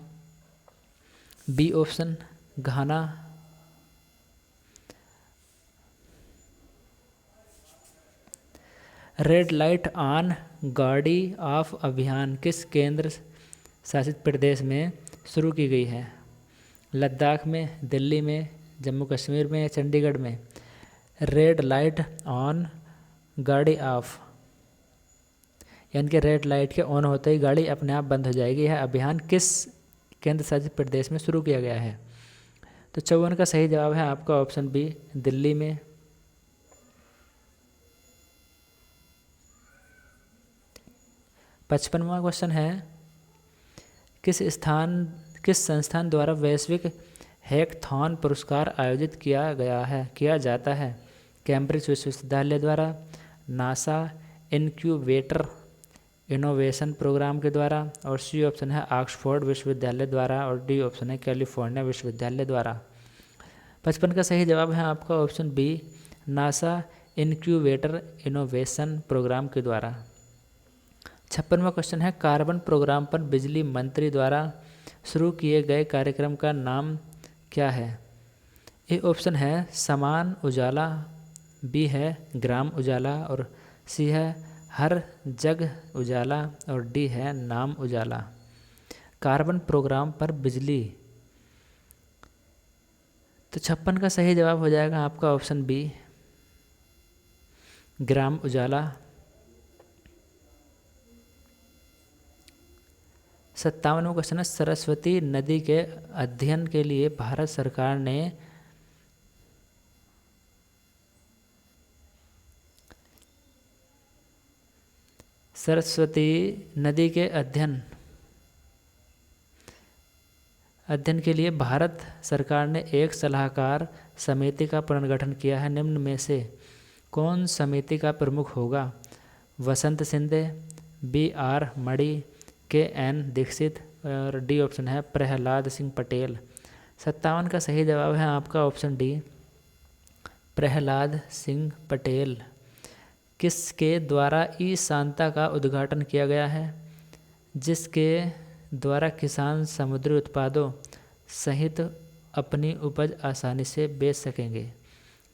B option, Ghana. Red light on गाड़ी ऑफ अभियान किस केंद्र शासित प्रदेश में शुरू की गई है? लद्दाख में, दिल्ली में, जम्मू कश्मीर में या चंडीगढ़ में? रेड लाइट ऑन गाड़ी ऑफ, यानी कि रेड लाइट के ऑन होते ही गाड़ी अपने आप बंद हो जाएगी। यह अभियान किस केंद्र शासित प्रदेश में शुरू किया गया है? तो 54 का सही जवाब है आपका ऑप्शन बी, दिल्ली में। 55वां क्वेश्चन है किस संस्थान द्वारा वैश्विक हैकथॉन पुरस्कार आयोजित किया जाता है? कैम्ब्रिज विश्वविद्यालय द्वारा, नासा इनक्यूबेटर इनोवेशन प्रोग्राम के द्वारा, और सी ऑप्शन है ऑक्सफोर्ड विश्वविद्यालय द्वारा, और डी ऑप्शन है कैलिफोर्निया विश्वविद्यालय द्वारा। 55 का सही जवाब है आपका option B, NASA incubator innovation program के द्वारा। 56वां क्वेश्चन है कार्बन प्रोग्राम पर बिजली मंत्री द्वारा शुरू किए गए कार्यक्रम का नाम क्या है? ए ऑप्शन है समान उजाला, बी है ग्राम उजाला, और सी है हर जग उजाला, और डी है नाम उजाला। कार्बन प्रोग्राम पर बिजली, तो 56 का सही जवाब हो जाएगा आपका option B, Gram Ujala. 57वां question है सरस्वती नदी के अध्ययन के लिए भारत सरकार ने सरस्वती नदी के अध्ययन के लिए भारत सरकार ने एक सलाहकार समिति का पुनर्गठन किया है। निम्न में से कौन समिति का प्रमुख होगा? Vasant Sindhe, B R Mani, KN Dikshit, और डी ऑप्शन है प्रहलाद सिंह पटेल। 57 का सही जवाब है आपका ऑप्शन डी, प्रहलाद सिंह पटेल। किसके द्वारा ई सांता का उद्घाटन किया गया है? जिसके द्वारा किसान समुद्री उत्पादों सहित अपनी उपज आसानी से बेच सकेंगे।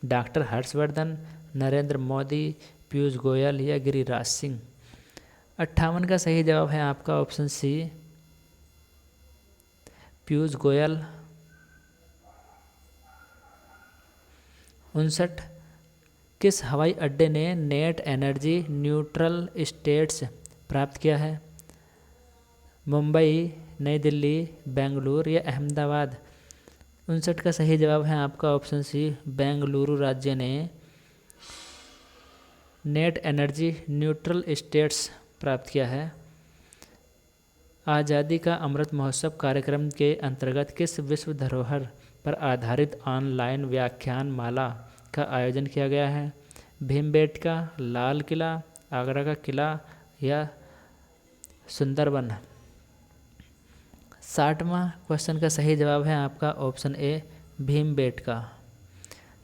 डॉक्टर हर्षवर्धन, नरेंद्र मोदी, पीयूष गोयल या गिरिराज सिंह। 58 का सही जवाब है आपका ऑप्शन सी, पीयूष गोयल। 59, किस हवाई अड्डे ने नेट एनर्जी न्यूट्रल स्टेटस प्राप्त किया है? मुंबई, नई दिल्ली, बेंगलुरु या अहमदाबाद। 59 का सही जवाब है आपका ऑप्शन सी, बेंगलुरु राज्य ने नेट एनर्जी न्यूट्रल स्टेटस प्राप्त किया है। आज़ादी का अमृत महोत्सव कार्यक्रम के अंतर्गत किस विश्व धरोहर पर आधारित ऑनलाइन व्याख्यान माला का आयोजन किया गया है? भीमबेटका, लाल किला, आगरा का किला या सुंदरबन। 60वां क्वेश्चन का सही जवाब है आपका ऑप्शन ए, भीमबेटका।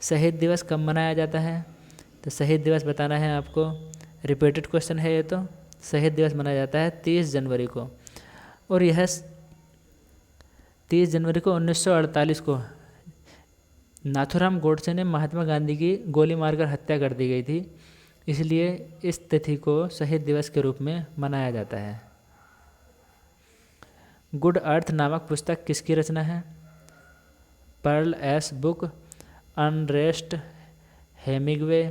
शहीद दिवस कब मनाया जाता है? तो शहीद दिवस बताना है आपको, रिपीटेड क्वेश्चन है ये तो। शहीद दिवस मनाया जाता है 30 जनवरी को, और यह 30 जनवरी को 1948 को नाथूराम गोडसे ने महात्मा गांधी की गोली मारकर हत्या कर दी गई थी, इसलिए इस तिथि को शहीद दिवस के रूप में मनाया जाता है। गुड अर्थ नामक पुस्तक किसकी रचना है? Pearl S Buck, Ernest Hemingway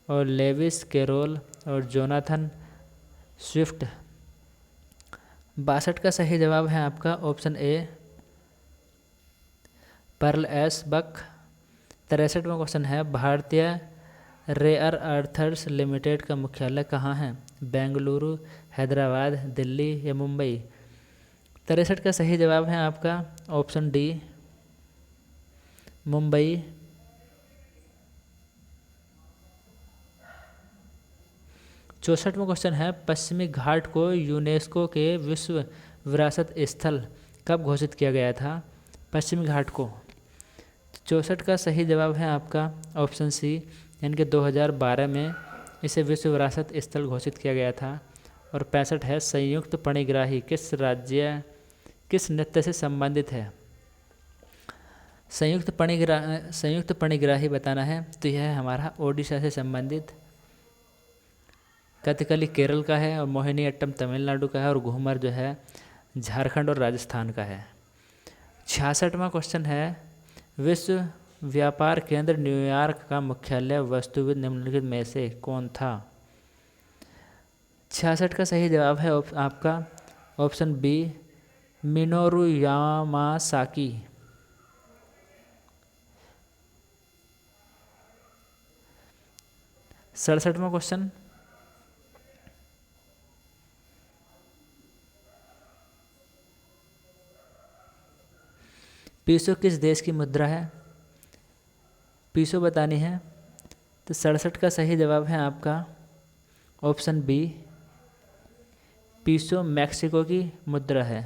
और लेविस कैरोल और जोनाथन स्विफ्ट। 62 का सही जवाब है आपका option A, Pearl S Buck. 63वां क्वेश्चन है, भारतीय रेयर अर्थर्स लिमिटेड का मुख्यालय कहाँ है? बेंगलुरु, हैदराबाद, दिल्ली या मुंबई। 63 का सही जवाब है आपका ऑप्शन डी, मुंबई। 64वां क्वेश्चन है, पश्चिमी घाट को यूनेस्को के विश्व विरासत स्थल कब घोषित किया गया था? पश्चिमी घाट को। 64 का सही जवाब है आपका ऑप्शन सी, यानी कि 2012 में इसे विश्व विरासत स्थल घोषित किया गया था। और 65 है, संयुक्त पणिग्राही किस नृत्य से संबंधित है? संयुक्त पणिग्राही बताना है, तो यह है हमारा ओडिशा से संबंधित। कथकली केरल का है और मोहिनीअट्टम तमिलनाडु का है और घूमर जो है झारखंड और राजस्थान का है। 66वां क्वेश्चन है, विश्व व्यापार केंद्र न्यूयॉर्क का मुख्यालय वस्तुविद निम्नलिखित में से कौन था? 66 का सही जवाब है आपका ऑप्शन बी, मिनोरू यामासाकी। 67वां क्वेश्चन, पीसो किस देश की मुद्रा है? पीसो बतानी है, तो 67 का सही जवाब है आपका ऑप्शन बी, पीसो मैक्सिको की मुद्रा है।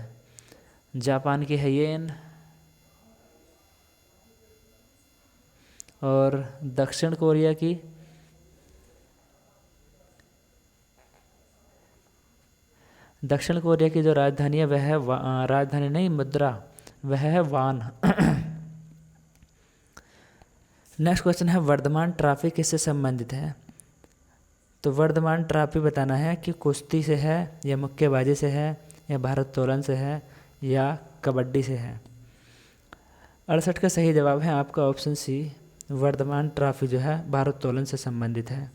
जापान की है येन और दक्षिण कोरिया की जो राजधानी है वह है राजधानी नहीं, मुद्रा वह है वान। नेक्स्ट क्वेश्चन है, वर्धमान ट्रॉफी किससे संबंधित है? तो वर्धमान ट्रॉफी बताना है कि कुश्ती से है या मुक्केबाजी से है या भारोत्तोलन से है या कबड्डी से है। 68 का सही जवाब है आपका ऑप्शन सी, वर्धमान ट्रॉफी जो है भारोत्तोलन से संबंधित है।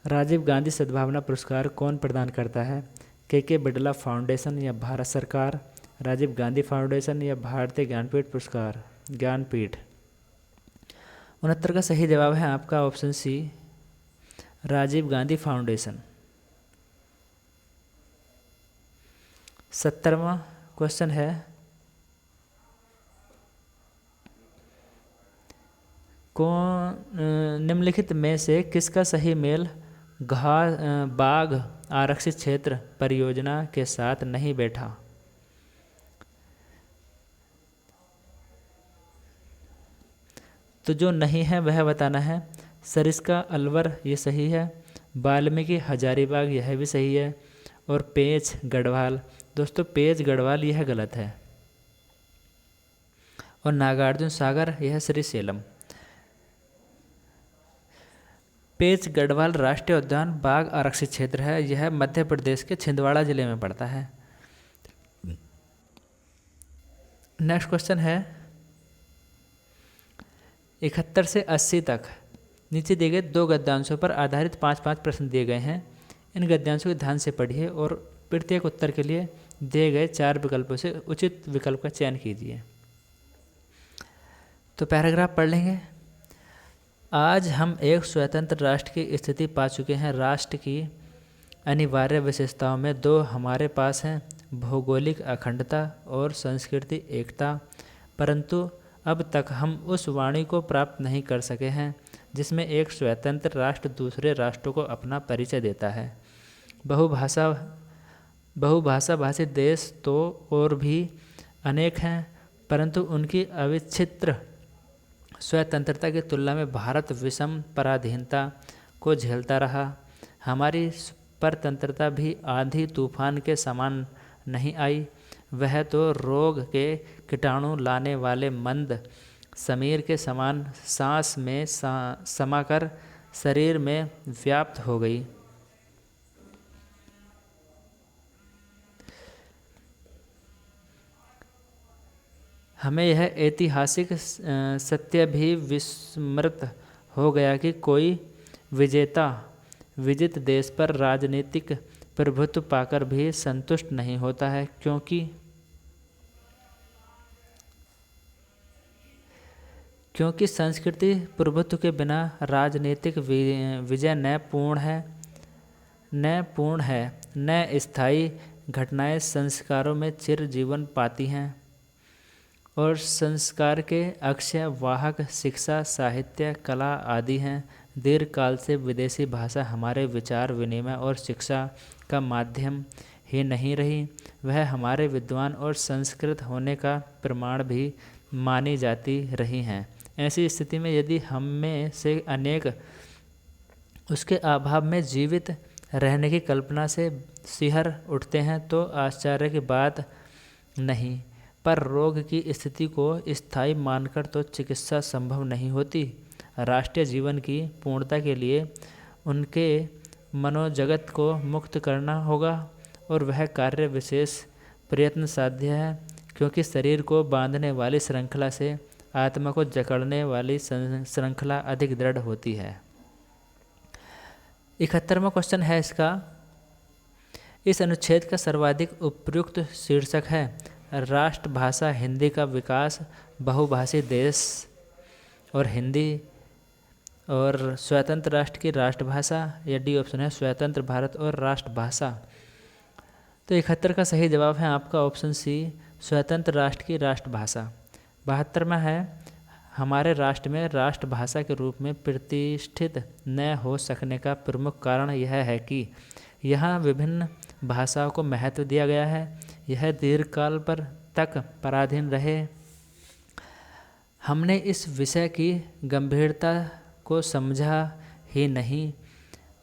राजीव गांधी सद्भावना पुरस्कार कौन प्रदान करता है? के बिड़ला फाउंडेशन या भारत सरकार, राजीव गांधी फाउंडेशन या भारतीय ज्ञानपीठ पुरस्कार, ज्ञानपीठ। 69 का सही जवाब है आपका option C, Rajiv Gandhi foundation. 70वां क्वेश्चन है, कौन निम्नलिखित में से किसका सही मेल बाघ आरक्षित क्षेत्र परियोजना के साथ नहीं बैठा। तो जो नहीं है वह बताना है। सरिस्का अलवर ये सही है। वाल्मीकि हजारीबाग यह भी सही है। और पेंच गढ़वाल, दोस्तों पेंच गढ़वाल यह गलत है। और नागार्जुन सागर यह श्रीशैलम। पेंच गढ़वाल राष्ट्रीय उद्यान बाघ आरक्षित क्षेत्र है। यह मध्य प्रदेश के छिंदवाड़ा जिले में पड़ता है। नेक्स्ट क्वेश्चन है 71 से 80 तक नीचे दिए गए 2 गद्यांशों पर आधारित 5-5 प्रश्न दिए गए हैं। इन गद्यांशों को ध्यान से पढ़िए और प्रत्येक उत्तर के लिए दिए गए 4 विकल्पों से उचित विकल्प का चयन कीजिए। तो पैराग्राफ पढ़ लेंगे। आज हम एक स्वतंत्र राष्ट्र की स्थिति पा चुके हैं। राष्ट्र की अनिवार्य विशेषताओं में 2 हमारे पास हैं, भौगोलिक अखंडता और सांस्कृतिक एकता। परंतु अब तक हम उस वाणी को प्राप्त नहीं कर सके हैं जिसमें एक स्वतंत्र राष्ट्र दूसरे राष्ट्रों को अपना परिचय देता है। बहुभाषा भाषी देश तो और भी अनेक हैं, परंतु उनकी अविच्छिन्न स्वतंत्रता की तुलना में भारत विषम पराधीनता को झेलता रहा। हमारी परतंत्रता भी आंधी तूफान के समान नहीं आई। वह तो रोग के कीटाणु लाने वाले मंद समीर के समान सांस में समाकर शरीर में व्याप्त हो गई। हमें यह ऐतिहासिक सत्य भी विस्मृत हो गया कि कोई विजेता विजित देश पर राजनीतिक प्रभुत्व पाकर भी संतुष्ट नहीं होता है, क्योंकि संस्कृति प्रभुत्व के बिना राजनीतिक विजय न पूर्ण है न स्थायी। घटनाएं संस्कारों में चिर जीवन पाती हैं और संस्कार के अक्षय वाहक शिक्षा, साहित्य, कला आदि हैं। दीर्घकाल से विदेशी भाषा हमारे विचार विनिमय और शिक्षा का माध्यम ही नहीं रही, वह हमारे विद्वान और संस्कृत होने का प्रमाण भी मानी जाती रही हैं। ऐसी स्थिति में यदि हम में से अनेक उसके अभाव में जीवित रहने की कल्पना से सिहर उठते हैं तो आश्चर्य की बात नहीं। पर रोग की स्थिति को स्थायी मानकर तो चिकित्सा संभव नहीं होती। राष्ट्रीय जीवन की पूर्णता के लिए उनके मनोजगत को मुक्त करना होगा और वह कार्य विशेष प्रयत्न साध्य है, क्योंकि शरीर को बांधने वाली श्रृंखला से आत्मा को जकड़ने वाली श्रृंखला अधिक दृढ़ होती है। 71वां क्वेश्चन है इसका। इस अनुच्छेद का सर्वाधिक उपयुक्त शीर्षक है राष्ट्रभाषा हिंदी का विकास, बहुभाषी देश और हिंदी और स्वतंत्र राष्ट्र की राष्ट्रभाषा। या डी ऑप्शन है स्वतंत्र भारत और राष्ट्रभाषा। तो 71 का सही जवाब है आपका ऑप्शन सी, स्वतंत्र राष्ट्र की राष्ट्रभाषा। 72वां है हमारे राष्ट्र में राष्ट्रभाषा के रूप में प्रतिष्ठित न हो सकने का प्रमुख कारण यह है कि यहाँ विभिन्न भाषाओं को महत्व दिया गया है। यह दीर्घकाल पर तक पराधीन रहे। हमने इस विषय की गंभीरता को समझा ही नहीं।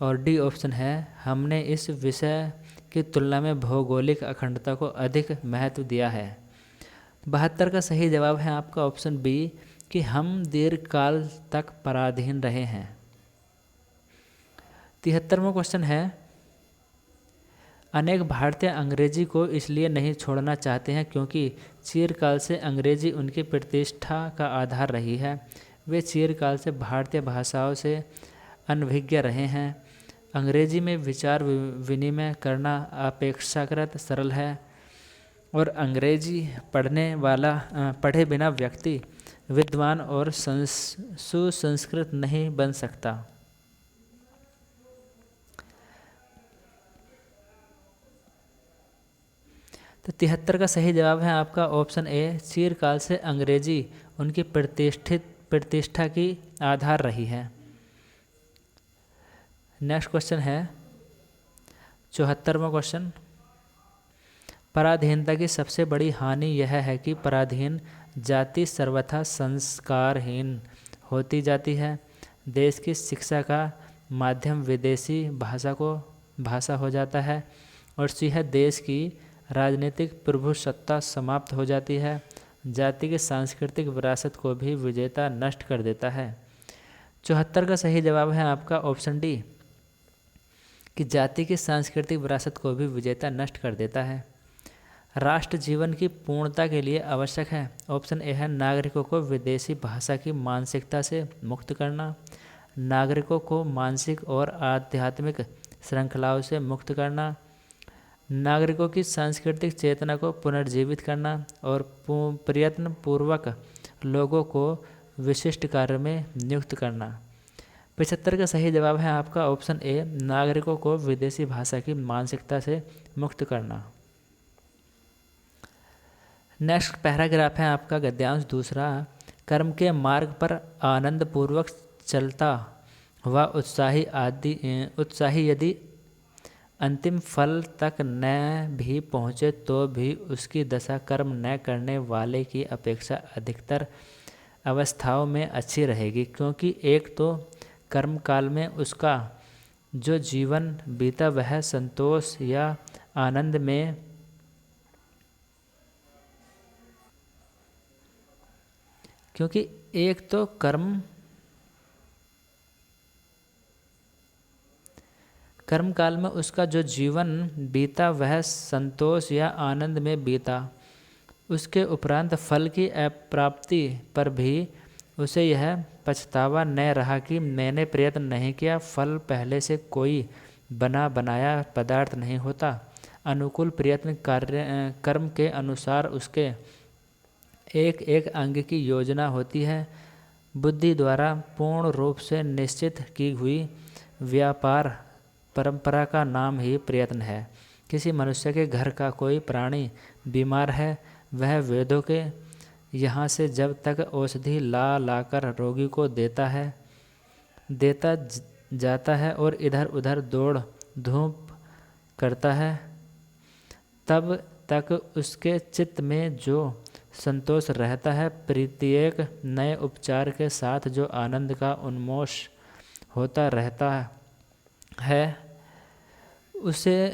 और डी ऑप्शन है हमने इस विषय की तुलना में भौगोलिक अखंडता को अधिक महत्व दिया है। 72 का सही जवाब है आपका ऑप्शन बी कि हम दीर्घकाल तक पराधीन रहे हैं। 73वां क्वेश्चन है अनेक भारतीय अंग्रेजी को इसलिए नहीं छोड़ना चाहते हैं क्योंकि चिरकाल से अंग्रेजी उनकी प्रतिष्ठा का आधार रही है। वे चिरकाल से भारतीय भाषाओं से अनभिज्ञ रहे हैं। अंग्रेजी में विचार विनिमय करना अपेक्षाकृत सरल है और अंग्रेजी पढ़े बिना व्यक्ति विद्वान और सुसंस्कृत नहीं बन सकता। तो 73 का सही जवाब है आपका ऑप्शन ए, चिरकाल से अंग्रेजी उनकी प्रतिष्ठा की आधार रही है। नेक्स्ट क्वेश्चन है 74वां क्वेश्चन। पराधीनता की सबसे बड़ी हानि यह है कि पराधीन जाति सर्वथा संस्कारहीन होती जाती है। देश की शिक्षा का माध्यम विदेशी भाषा हो जाता है और यह देश की राजनीतिक प्रभुसत्ता समाप्त हो जाती है। जाति की सांस्कृतिक विरासत को भी विजेता नष्ट कर देता है। 74 का सही जवाब है आपका ऑप्शन डी कि जाति की सांस्कृतिक विरासत को भी विजेता नष्ट कर देता है। राष्ट्र जीवन की पूर्णता के लिए आवश्यक है। ऑप्शन ए है नागरिकों को विदेशी भाषा की मानसिकता से मुक्त करना, नागरिकों को मानसिक और आध्यात्मिक श्रृंखलाओं से मुक्त करना, नागरिकों की सांस्कृतिक चेतना को पुनर्जीवित करना और प्रयत्नपूर्वक लोगों को विशिष्ट कार्य में नियुक्त करना। 75 का सही जवाब है आपका ऑप्शन ए नागरिकों को विदेशी भाषा की मानसिकता से मुक्त करना। नेक्स्ट पैराग्राफ है आपका गद्यांश दूसरा। कर्म के मार्ग पर आनंद पूर्वक चलता व उत्साही यदि अंतिम फल तक न भी पहुँचे तो भी उसकी दशा कर्म न करने वाले की अपेक्षा अधिकतर अवस्थाओं में अच्छी रहेगी, क्योंकि एक तो कर्म काल में उसका जो जीवन बीता वह संतोष या आनंद में क्योंकि एक तो कर्म काल में उसका जो जीवन बीता वह संतोष या आनंद में बीता। उसके उपरांत फल की अप्राप्ति पर भी उसे यह पछतावा न रहा कि मैंने प्रयत्न नहीं किया। फल पहले से कोई बना बनाया पदार्थ नहीं होता। अनुकूल प्रयत्न कर्म के अनुसार उसके एक एक अंग की योजना होती है। बुद्धि द्वारा पूर्ण रूप से निश्चित की हुई व्यापार परंपरा का नाम ही प्रयत्न है। किसी मनुष्य के घर का कोई प्राणी बीमार है, वह वेदों के यहाँ से जब तक औषधि लाकर रोगी को देता जाता है और इधर उधर दौड़ धूप करता है, तब तक उसके चित्त में जो संतोष रहता है, प्रत्येक नए उपचार के साथ जो आनंद का उन्मोष होता रहता है, उसे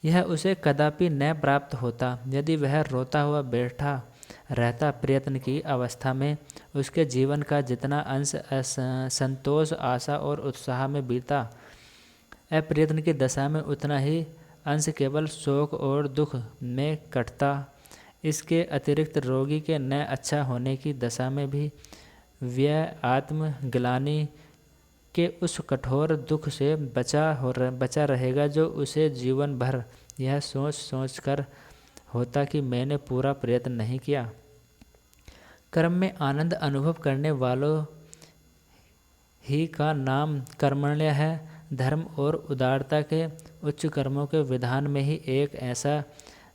यह उसे कदापि न प्राप्त होता। यदि वह रोता हुआ बैठा रहता प्रयत्न की अवस्था में, उसके जीवन का जितना अंश संतोष, आशा और उत्साह में बीता, अप्रयत्न की दशा में उतना ही अंश केवल शोक और दुख में कटता। इसके अतिरिक्त रोगी के न अच्छा होने की दशा में भी व्यय आत्मग्लानि के उस कठोर दुख से बचा रहेगा जो उसे जीवन भर यह सोच कर होता कि मैंने पूरा प्रयत्न नहीं किया। कर्म में आनंद अनुभव करने वालों ही का नाम कर्मण्य है। धर्म और उदारता के उच्च कर्मों के विधान में ही एक ऐसा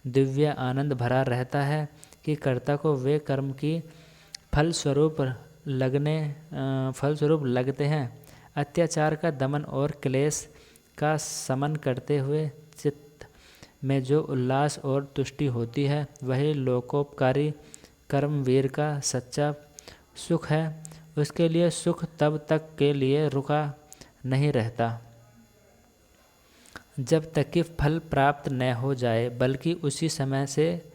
दिव्य आनंद भरा रहता है कि कर्ता को वे कर्म की फलस्वरूप लगते हैं। अत्याचार का दमन और क्लेश का समन करते हुए चित्त में जो उल्लास और तुष्टि होती है, वही लोकोपकारी कर्मवीर का सच्चा सुख है। उसके लिए सुख तब तक के लिए रुका नहीं रहता जब तक कि फल प्राप्त न हो जाए, बल्कि उसी समय से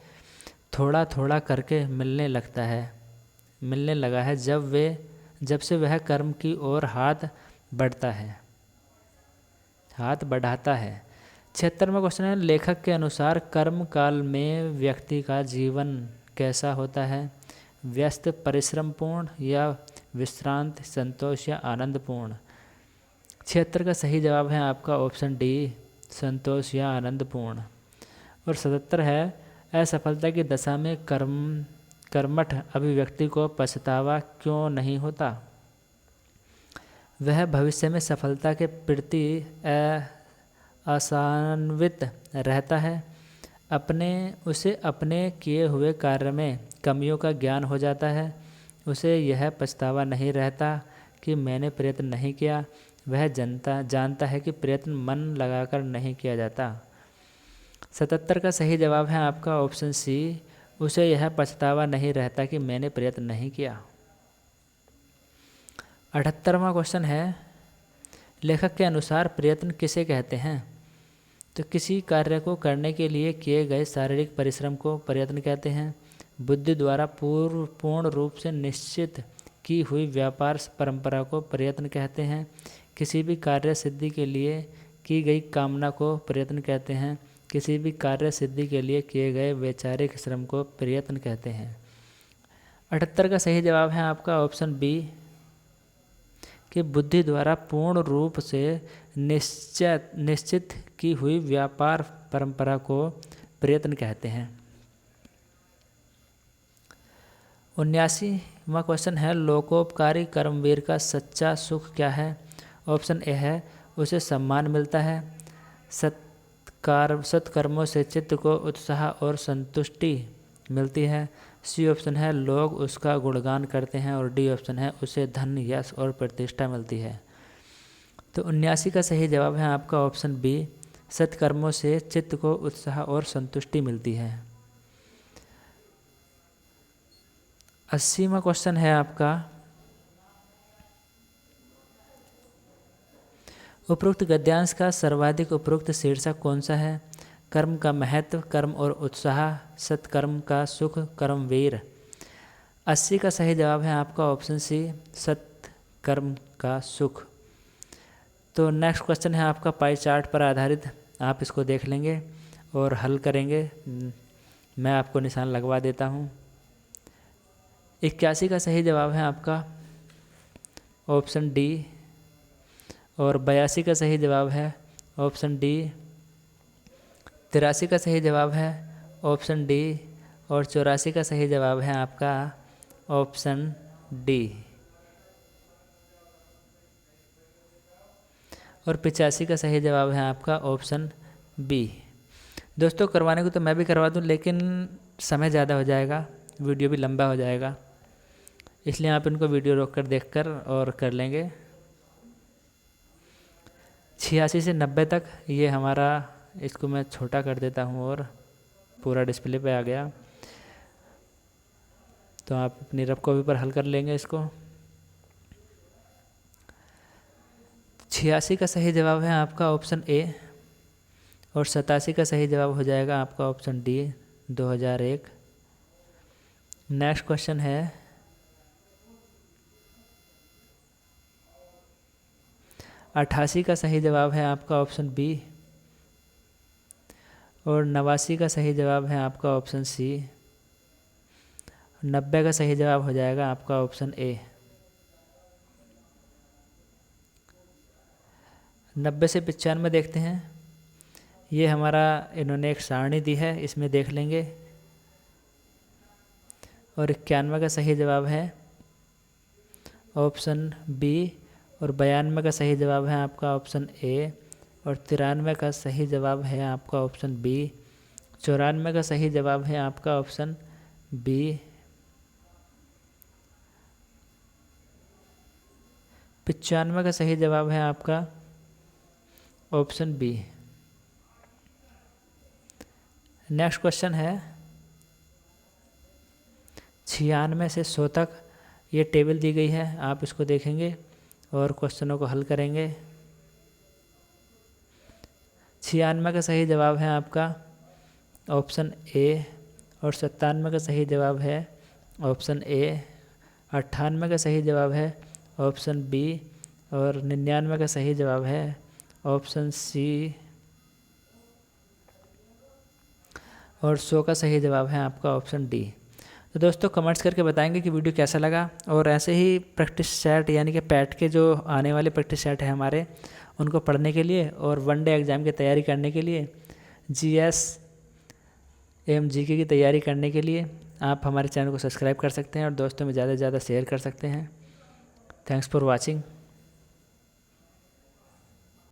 थोड़ा थोड़ा करके मिलने लगा है जब से वह कर्म की ओर हाथ बढ़ाता है। 76वां क्वेश्चन है, लेखक के अनुसार कर्म काल में व्यक्ति का जीवन कैसा होता है? व्यस्त, परिश्रमपूर्ण या विश्रांत, संतोष या आनंदपूर्ण? 76 का सही जवाब है आपका ऑप्शन डी, संतोष या आनंदपूर्ण। और 77 है, असफलता की दशा में कर्मठ अभिव्यक्ति को पछतावा क्यों नहीं होता? वह भविष्य में सफलता के प्रति आशान्वित रहता है। उसे अपने किए हुए कार्य में कमियों का ज्ञान हो जाता है उसे यह पछतावा नहीं रहता कि मैंने प्रयत्न नहीं किया। वह जानता है कि प्रयत्न मन लगाकर नहीं किया जाता। 77 का सही जवाब है आपका ऑप्शन सी, उसे यह पछतावा नहीं रहता कि मैंने प्रयत्न नहीं किया। 78वां क्वेश्चन है, लेखक के अनुसार प्रयत्न किसे कहते हैं? तो किसी कार्य को करने के लिए किए गए शारीरिक परिश्रम को प्रयत्न कहते हैं। बुद्धि द्वारा पूर्ण रूप से निश्चित की हुई व्यापार परंपरा को प्रयत्न कहते हैं। किसी भी कार्य सिद्धि के लिए की गई कामना को प्रयत्न कहते हैं। किसी भी कार्य सिद्धि के लिए किए गए वैचारिक श्रम को प्रयत्न कहते हैं। 78 का सही जवाब है आपका ऑप्शन बी, कि बुद्धि द्वारा पूर्ण रूप से निश्चित की हुई व्यापार परंपरा को प्रयत्न कहते हैं। 79वां क्वेश्चन है, लोकोपकारी कर्मवीर का सच्चा सुख क्या है? ऑप्शन ए है, उसे सम्मान मिलता है। सत्कर्मों से चित्त को उत्साह और संतुष्टि मिलती है। सी ऑप्शन है, लोग उसका गुणगान करते हैं। और डी ऑप्शन है, उसे धन, यश और प्रतिष्ठा मिलती है। तो 79 का सही जवाब है आपका ऑप्शन बी, सत्कर्मों से चित्त को उत्साह और संतुष्टि मिलती है। 80वां क्वेश्चन है आपका, उपरोक्त गद्यांश का सर्वाधिक उपरोक्त शीर्षक कौन सा है? कर्म का महत्व, कर्म और उत्साह, सत्कर्म का सुख, कर्मवीर। 80 का सही जवाब है आपका ऑप्शन सी, सत्कर्म का सुख। तो नेक्स्ट क्वेश्चन है आपका पाई चार्ट पर आधारित, आप इसको देख लेंगे और हल करेंगे। मैं आपको निशान लगवा देता हूँ। 81 का सही जवाब है आपका ऑप्शन डी। और 82 का सही जवाब है ऑप्शन डी। 83 का सही जवाब है ऑप्शन डी। और 84 का सही जवाब है आपका ऑप्शन डी। और 85 का सही जवाब है आपका ऑप्शन बी। दोस्तों, करवाने को तो मैं भी करवा दूं, लेकिन समय ज़्यादा हो जाएगा, वीडियो भी लंबा हो जाएगा, इसलिए आप इनको वीडियो रोककर देखकर और कर लेंगे। 86 से 90 तक ये हमारा, इसको मैं छोटा कर देता हूँ और पूरा डिस्प्ले पे आ गया, तो आप अपनी रफ कॉपी पर हल कर लेंगे इसको। 86 का सही जवाब है आपका ऑप्शन ए। और 87 का सही जवाब हो जाएगा आपका ऑप्शन डी, 2001। नेक्स्ट क्वेश्चन है, 88 का सही जवाब है आपका ऑप्शन बी। और 89 का सही जवाब है आपका ऑप्शन सी। 90 का सही जवाब हो जाएगा आपका ऑप्शन ए। 90 से 95 देखते हैं। ये हमारा इन्होंने एक सारणी दी है, इसमें देख लेंगे। और 91 का सही जवाब है ऑप्शन बी। और 92 का सही जवाब है आपका ऑप्शन ए। और 93 का सही जवाब है आपका ऑप्शन बी। 94 का सही जवाब है आपका ऑप्शन बी। 95 का सही जवाब है आपका ऑप्शन बी। नेक्स्ट क्वेश्चन है, 96 से 100 तक ये टेबल दी गई है, आप इसको देखेंगे और क्वेश्चनों को हल करेंगे। 96 का सही जवाब है आपका ऑप्शन ए। और 97 का सही जवाब है ऑप्शन ए। 98 का सही जवाब है ऑप्शन बी। और 99 का सही जवाब है ऑप्शन सी। और 100 का सही जवाब है आपका ऑप्शन डी। तो दोस्तों, कमेंट्स करके बताएंगे कि वीडियो कैसा लगा। और ऐसे ही प्रैक्टिस सेट यानी कि पैट के जो आने वाले प्रैक्टिस सेट है हमारे, उनको पढ़ने के लिए और वनडे एग्ज़ाम की तैयारी करने के लिए, जीएस एवं जीके की तैयारी करने के लिए आप हमारे चैनल को सब्सक्राइब कर सकते हैं और दोस्तों में ज़्यादा से ज़्यादा शेयर कर सकते हैं। Thanks for watching.